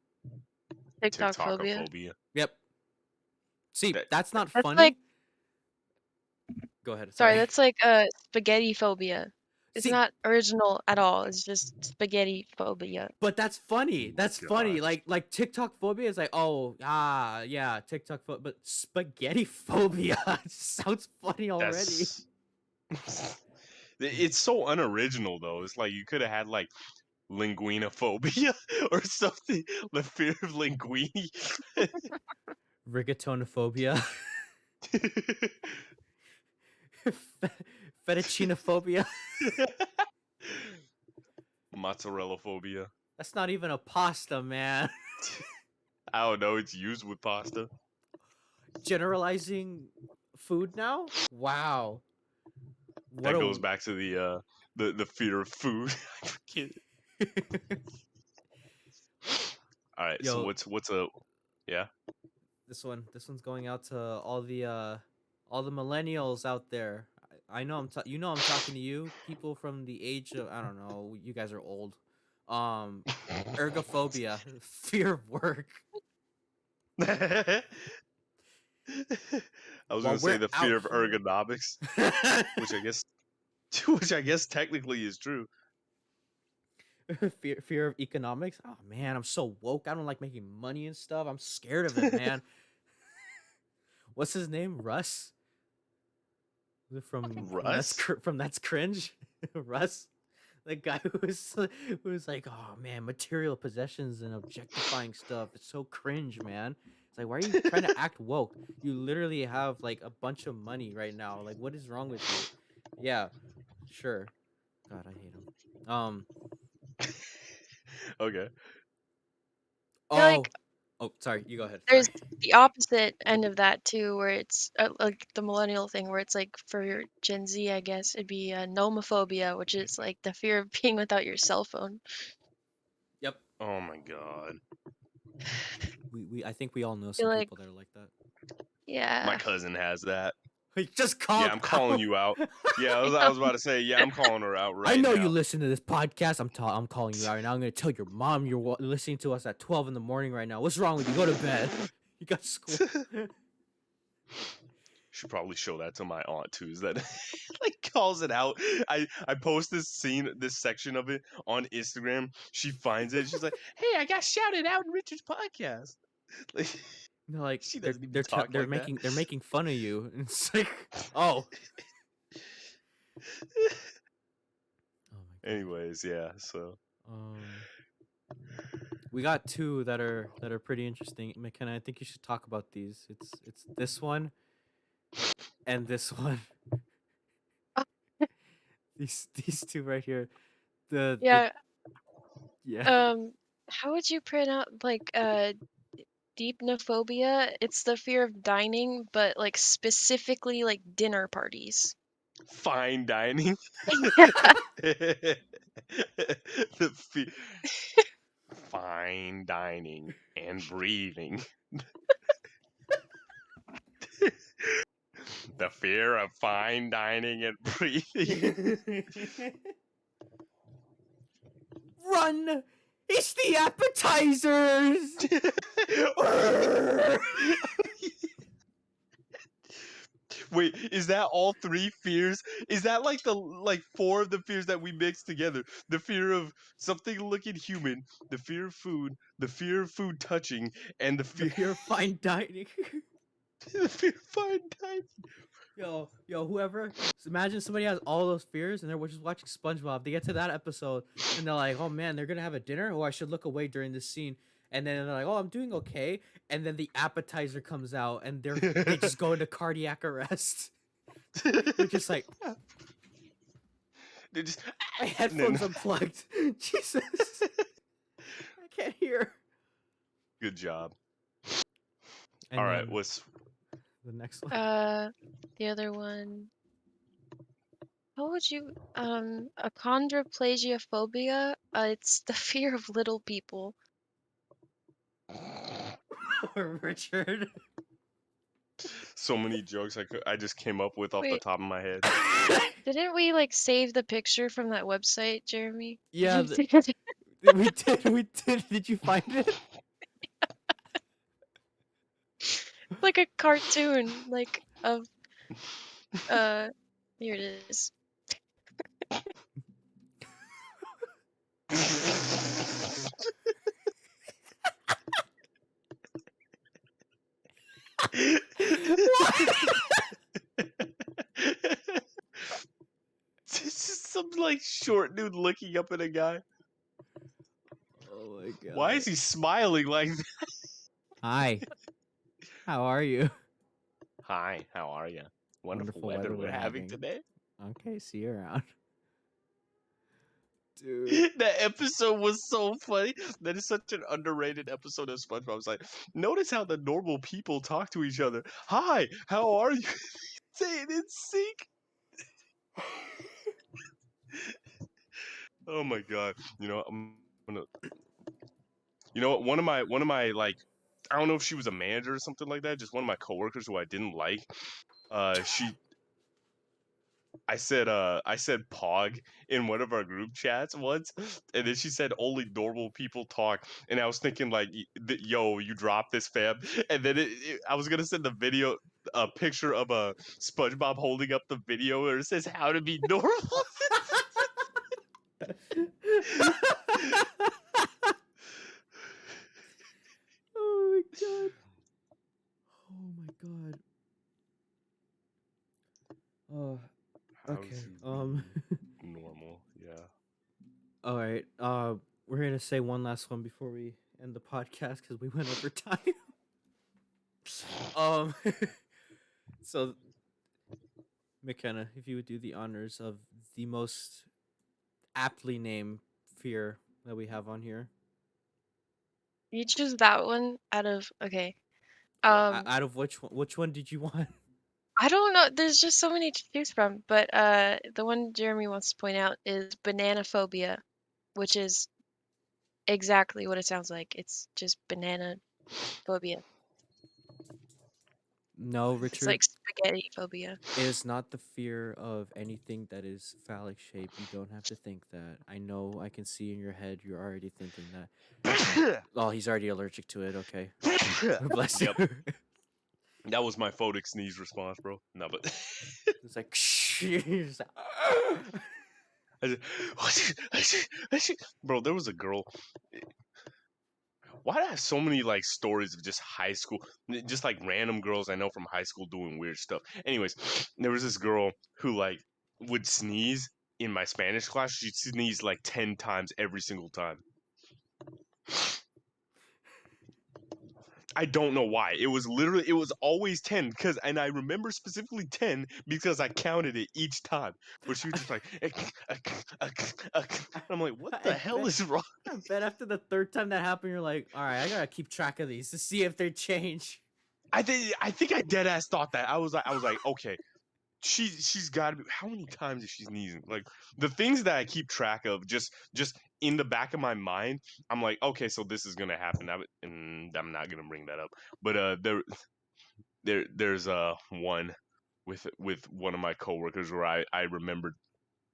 TikTok phobia. TikTokophobia. Yep. See, That that's not That's like, funny. Go ahead. sorry, Sorry. that's like spaghetti phobia. It's See, not original at all. It's just spaghetti phobia. but that's funny. That's funny. gosh. Like TikTok phobia is like, oh, yeah, TikTok phobia, but spaghetti phobia sounds funny already. That's it's so unoriginal though. It's like you could have had like linguinophobia or something. The fear of linguine. Rigatonophobia. Fettuccinophobia. Mozzarella phobia. That's not even a pasta, man. I don't know, it's used with pasta. Generalizing food now? Wow. What That a goes back to the fear of food. I forget. All right, so Yo, what's a yeah? this one's going out to all the millennials out there. I know I'm talking to you, people from the age of, I don't know, you guys are old. Ergophobia, fear of work. I was While gonna say we're the out fear of here. ergonomics, which I guess which I guess technically is true. fear of economics. Oh man, I'm so woke. I don't like making money and stuff. I'm scared of it, man. What's his name? Russ? Was it Russ? from That's Cringe? Russ? The guy who was like, oh man, material possessions and objectifying stuff. It's so cringe, man. It's like, why are you trying to act woke? You literally have like a bunch of money right now. Like, what is wrong with you? Yeah, sure. God, I hate him. Okay. I feel like Sorry, you go ahead. there's Sorry. the opposite end of that too, where it's like the millennial thing, where it's like for your Gen Z, I guess it'd be nomophobia, which is like the fear of being without your cell phone. Yep. Oh my god. I think we all know I some feel like, people that are like that. My yeah. cousin has that. Just call Yeah, it I'm calling out. you out. Yeah, I was about to say, yeah, I'm calling her out I right know you now. listen to this podcast. I'm calling you out right now. I'm gonna tell your mom you're listening to us at 12 in the morning right now. What's wrong with you? Go to bed. You got school. Should probably show that to my aunt too. Is that like calls it out? I post this section of it on Instagram. She finds it. She's like, "Hey, I got shouted out in Richard's podcast." Like, No, like she they're doesn't even they're te- talk they're like that. making they're making fun of you. And it's like, oh, oh my god. Anyways, yeah. So Um, we got two that are pretty interesting. McKenna, I think you should talk about these. It's this one and this one. These two right here. The Yeah. yeah. How would you pronounce like deepnophobia? It's the fear of dining, but like specifically like dinner parties. Fine dining. Yeah. The fe- fine dining and breathing. The fear of fine dining and breathing. Run! It's the appetizers. Wait, is that all three fears? Is that like the four of the fears that we mixed together? The fear of something looking human, the fear of food touching, and the The fear fear of fine dining. the fear of fine dining. Yo, whoever. Imagine somebody has all those fears and they're just watching SpongeBob. They get to that episode and they're like, "Oh man, they're gonna have a dinner. Oh, I should look away during this scene." And then they're like, "Oh, I'm doing okay." And then the appetizer comes out and they just go into cardiac arrest. They're just like, They just my headphones unplugged. Jesus, I can't hear. Good job. And All right, then what's the next one? The other one. How would you achondroplasiophobia? It's the fear of little people. Richard. so many jokes I just came up with off the Wait, top of my head? didn't we like save the picture from that website, Jeremy? Yeah, Did you see it? we did. We did. Did you find it? It's like a cartoon, like of here it is. It's just some like short dude looking up at a guy. Oh my god. Why is he smiling like that? Hi. How are you? Hi, how are you? Wonderful weather we're having today. Okay, see you around. Dude. That episode was so funny. That is such an underrated episode of SpongeBob. I was like, notice how the normal people talk to each other. Hi, how are you? Say it in sync. Oh my god. You know, I'm gonna. You know what? One of my like, I don't know if she was a manager or something like that. Just one of my coworkers who I didn't like. She I said pog in one of our group chats once, and then she said only normal people talk, and I was thinking like, yo, you dropped this, fam, and then I was gonna send the video, a picture of a SpongeBob holding up the video where it says how to be normal. Oh my god. Oh my god. Oh, How okay. to be normal, yeah. All right. We're gonna say one last one before we end the podcast because we went over time. um. So, McKenna, if you would do the honors of the most aptly named fear that we have on here. You choose that one out of okay. Out of which one did you want? I don't know. There's just so many to choose from, but the one Jeremy wants to point out is banana phobia, which is exactly what it sounds like. It's just banana phobia. No, It's Richard. like spaghetti phobia. It is not the fear of anything that is phallic shaped. You don't have to think that. I know. I can see in your head. You're already thinking that. Oh, he's already allergic to it. Okay. Bless you. Yep. That was my photic sneeze response, bro. No, but It's like, he's like, bro, there was a girl. Why do I have so many like stories of just high school, just like random girls I know from high school doing weird stuff? Anyways, there was this girl who like would sneeze in my Spanish class. She'd sneeze like 10 times every single time. I don't know why. It was always 10 and I remember specifically 10 because I counted it each time. But she was just like, I'm like, what the I hell bet, is wrong? I bet after the third time that happened, you're like, all right, I gotta keep track of these to see if they change. I think I dead ass thought that. I was like, okay, she's got to be. How many times is she sneezing? Like the things that I keep track of, just in the back of my mind, I'm like, okay, so this is gonna happen. And I'm not gonna bring that up. But there's one with one of my coworkers where I remembered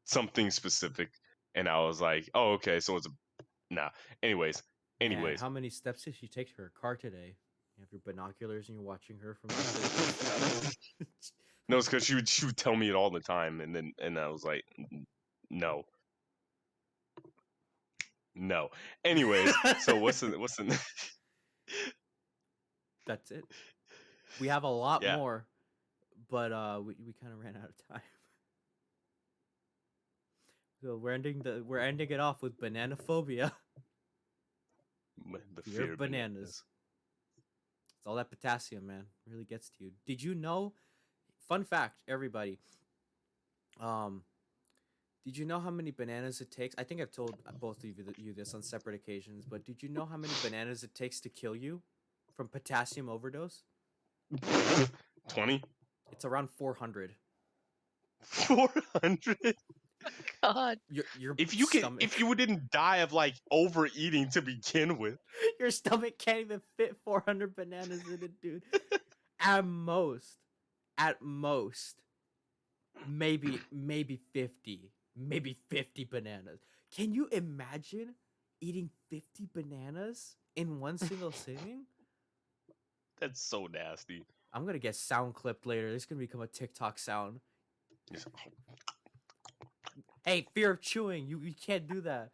something specific, and I was like, oh, okay, so it's nah. Anyways, Man, how many steps did she take to her car today? You have your binoculars and you're watching her from. no, it's because she would tell me it all the time, and I was like, no. No. Anyways, so what's the That's it. We have a lot yeah. more, but we kind of ran out of time. So we're ending it off with banana phobia. The Fear of bananas. It's all that potassium, man. Really gets to you. Did you know? Fun fact, everybody. Did you know how many bananas it takes? I think I've told both of you this on separate occasions, but did you know how many bananas it takes to kill you from potassium overdose? 20? It's around 400. 400? God. Your If stomach, you didn't die of like overeating to begin with. your stomach can't even fit 400 bananas in it, dude. At most, maybe 50. Maybe 50 bananas. Can you imagine eating 50 bananas in one single sitting? That's so nasty. I'm gonna get sound clipped later. This is gonna become a TikTok sound. Just- Hey, fear of chewing. You can't do that.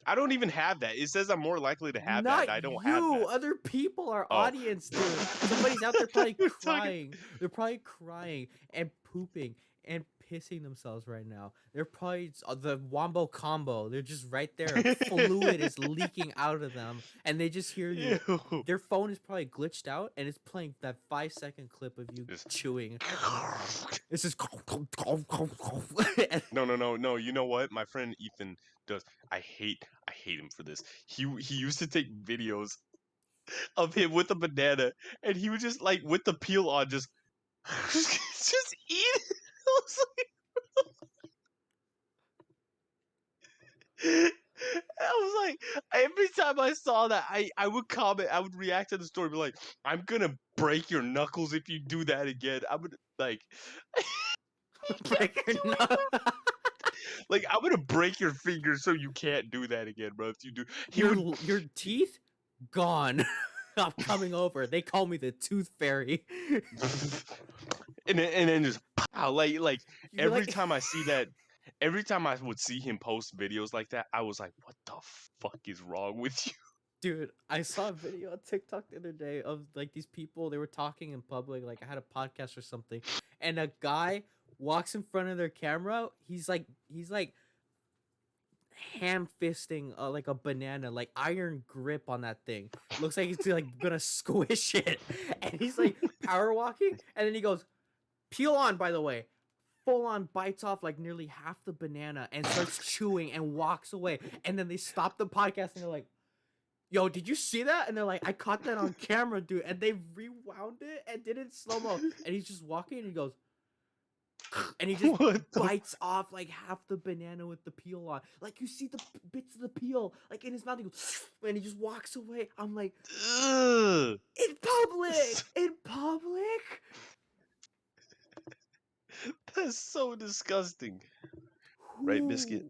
I don't even have that. It says I'm more likely to have Not that. I don't have you. that. Other people, our Oh. audience, dude. Somebody's out there probably We're talking- crying. They're probably crying and pooping and pissing themselves right now. They're probably the wombo combo. They're just right there. Fluid is leaking out of them, and they just hear you. Ew. Their phone is probably glitched out, and it's playing that 5-second clip of you Just- chewing. It's just. No. You know what? My friend Ethan does. I hate him for this. He used to take videos of him with a banana, and he would just like with the peel on, just just eat it. I was like, every time I saw that, I would comment, I would react to the story, be like, I'm gonna break your knuckles if you do that again. I would like Break your nut. like I'm gonna break your fingers so you can't do that again, bro. If you do, he would. Your teeth gone. I'm coming over. They call me the tooth fairy. and then just pow, like You're every like- time I see that, every time I would see him post videos like that, I was like, what the fuck is wrong with you? Dude, I saw a video on TikTok the other day of like these people. They were talking in public, like I had a podcast or something, and a guy walks in front of their camera. He's like ham fisting like a banana, like iron grip on that thing. Looks like he's like gonna squish it, and he's like power walking, and then he goes, "Peel on, by the way." Full on bites off like nearly half the banana and starts chewing and walks away. And then they stop the podcast and they're like, "Yo, did you see that?" And they're like, "I caught that on camera, dude." And they rewound it and did it in slow mo. And he's just walking and he goes, and he just What the bites off like half the banana with the peel on. Like you see the bits of the peel like in his mouth. He goes, and he just walks away. I'm like, Ugh. in public, in public. That's so disgusting. Right, Biscuit?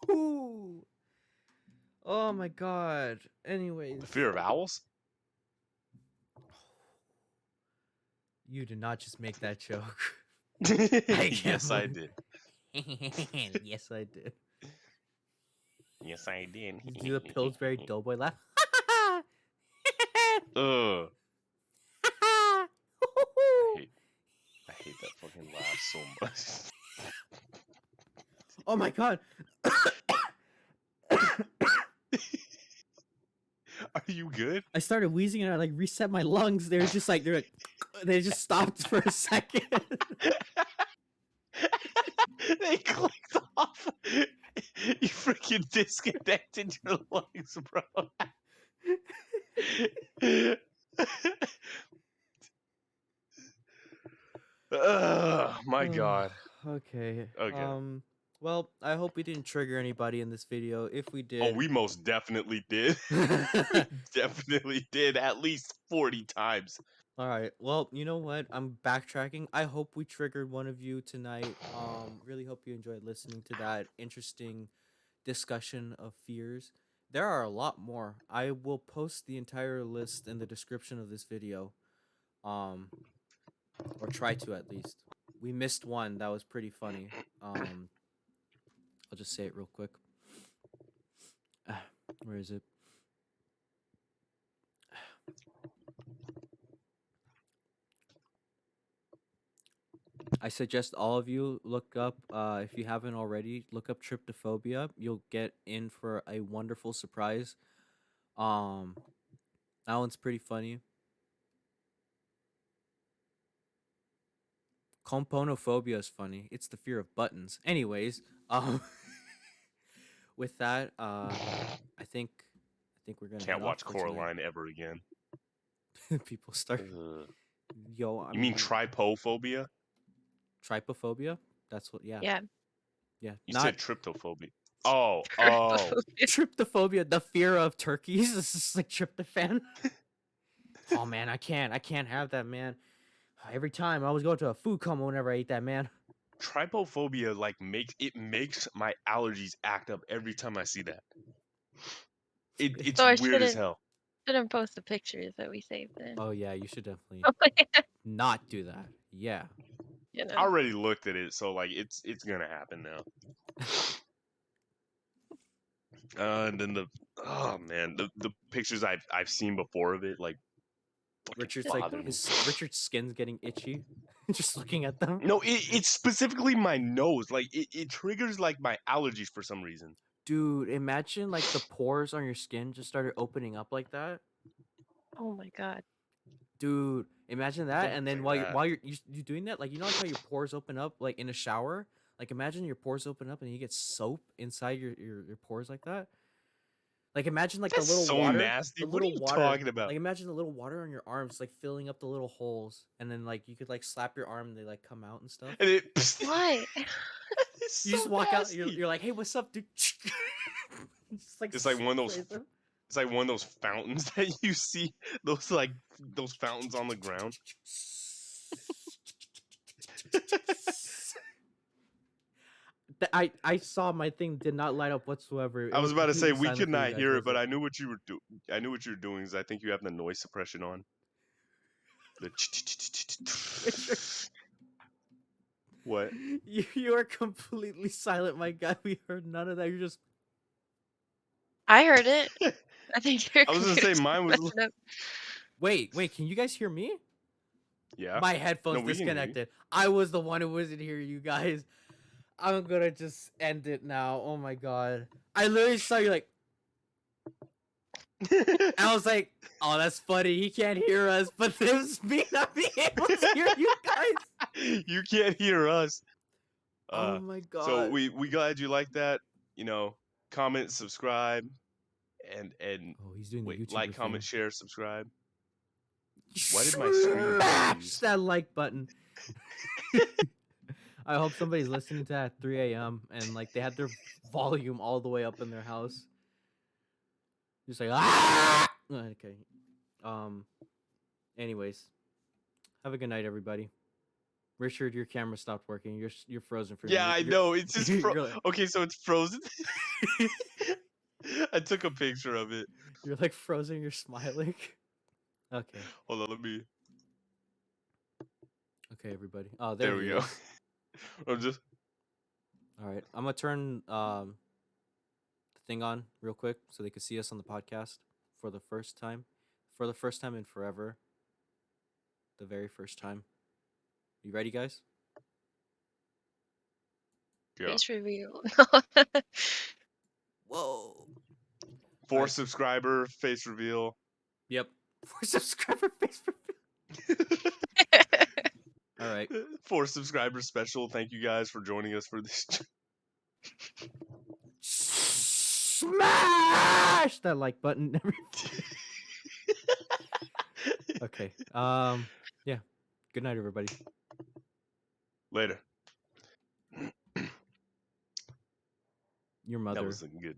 Ooh. Oh my god. Anyways. The fear of owls? You did not just make that joke. I can't Yes, I believe- did. Yes, I did. Yes, I did. You do the Pillsbury Doughboy laugh. Ugh. I hate that fucking laugh so much. Oh my god. You good? I started wheezing and I like reset my lungs. They're like they just stopped for a second. They clicked off. You freaking disconnected your lungs, bro. My God. Okay. Okay. Well, I hope we didn't trigger anybody in this video. If we Oh, did, we most definitely did. We definitely did at least 40 times. all right. Well, you know what? I'm backtracking. I hope we triggered one of you tonight. Really hope you enjoyed listening to that interesting discussion of fears. There are a lot more. I will post the entire list in the description of this video. Or try to at least. We missed one that was pretty funny. I'll just say it real quick. Where is it? I suggest all of you look up, if you haven't already, look up tryptophobia. You'll get in for a wonderful surprise. That one's pretty funny. Componophobia is funny. It's the fear of buttons. Anyways, with that, I think we're gonna Can't head off watch for tonight. Coraline ever again. People start. Ugh. Yo, You mean trypophobia? trypophobia? That's what. Yeah. Yeah. Yeah. You Not said tryptophobia. Oh. tryptophobia. The fear of turkeys. This is like tryptophan. Oh man, I can't have that, man. Every time I always go to a food coma whenever I eat that, man. Trypophobia makes my allergies act up every time I see that. It's So I weird as hell. shouldn't post the pictures that we saved then. Oh yeah, you should definitely Oh, yeah. not do that. Yeah. You know. I already looked at it, so like it's gonna happen now. And then the pictures I've seen before of it, like Richard's fucking like bother me. Richard's skin's getting itchy just looking at them. No, it's specifically my nose. Like it triggers like my allergies for some reason. Dude, imagine like the pores on your skin just started opening up like that. Oh my God. Dude, imagine that, Don't and then say while that. you're doing that, like like how your pores open up like in a shower. Like imagine your pores open up and you get soap inside your pores like that. Like imagine like That's the little so water, nasty. the What are little you water. talking about? Like imagine the little water on your arms like filling up the little holes, and then like you could like slap your arm and they like come out and stuff. And it, Why? it's You so just walk out. nasty. You're like, hey, what's up, dude? It's like one of those. sprays them. It's like one of those fountains that you see. Those fountains on the ground. I saw my thing did not light up whatsoever. It I was about to say completely we silent could for you not guys, hear it, was but I knew what you were doing. I knew what you were doing is I think you have the noise suppression on. The what? You are completely silent, my guy. We heard none of that. You're just I heard it. I think your I was gonna say computer's mine was. messing up. wait. Can you guys hear me? Yeah. My headphones No, we can hear you. disconnected. I was the one who wasn't here, you guys. I'm gonna just end it now. Oh my god. I literally saw you like. I was like, oh, that's funny. He can't hear us, but it was me not being able to hear you guys. You can't hear us. Oh my god. So we glad you like that. Comment, subscribe, and Oh, he's doing the wait, YouTuber like, comment, thing. share, subscribe. Why did my screen Smash freeze? that like button. I hope somebody's listening to that at 3 a.m. and like they had their volume all the way up in their house. Just like ah. Okay. Anyways, have a good night, everybody. Richard, your camera stopped working. You're frozen for Yeah, me. I know. It's just you're like, okay. So it's frozen. I took a picture of it. you're like frozen. You're smiling. Okay. Hold on, let me. Okay, everybody. Oh, There he we go. is. I'm just. All right, I'm gonna turn the thing on real quick so they can see us on the podcast for the first time in forever. The very first time. You ready, guys? Face reveal. Whoa. 4 Alright. subscriber face reveal. Yep. 4 subscriber face reveal. All right. 4 subscriber special. Thank you guys for joining us for this. Smash that like button. Okay. Yeah. Good night, everybody. Later. Your That mother. wasn't good.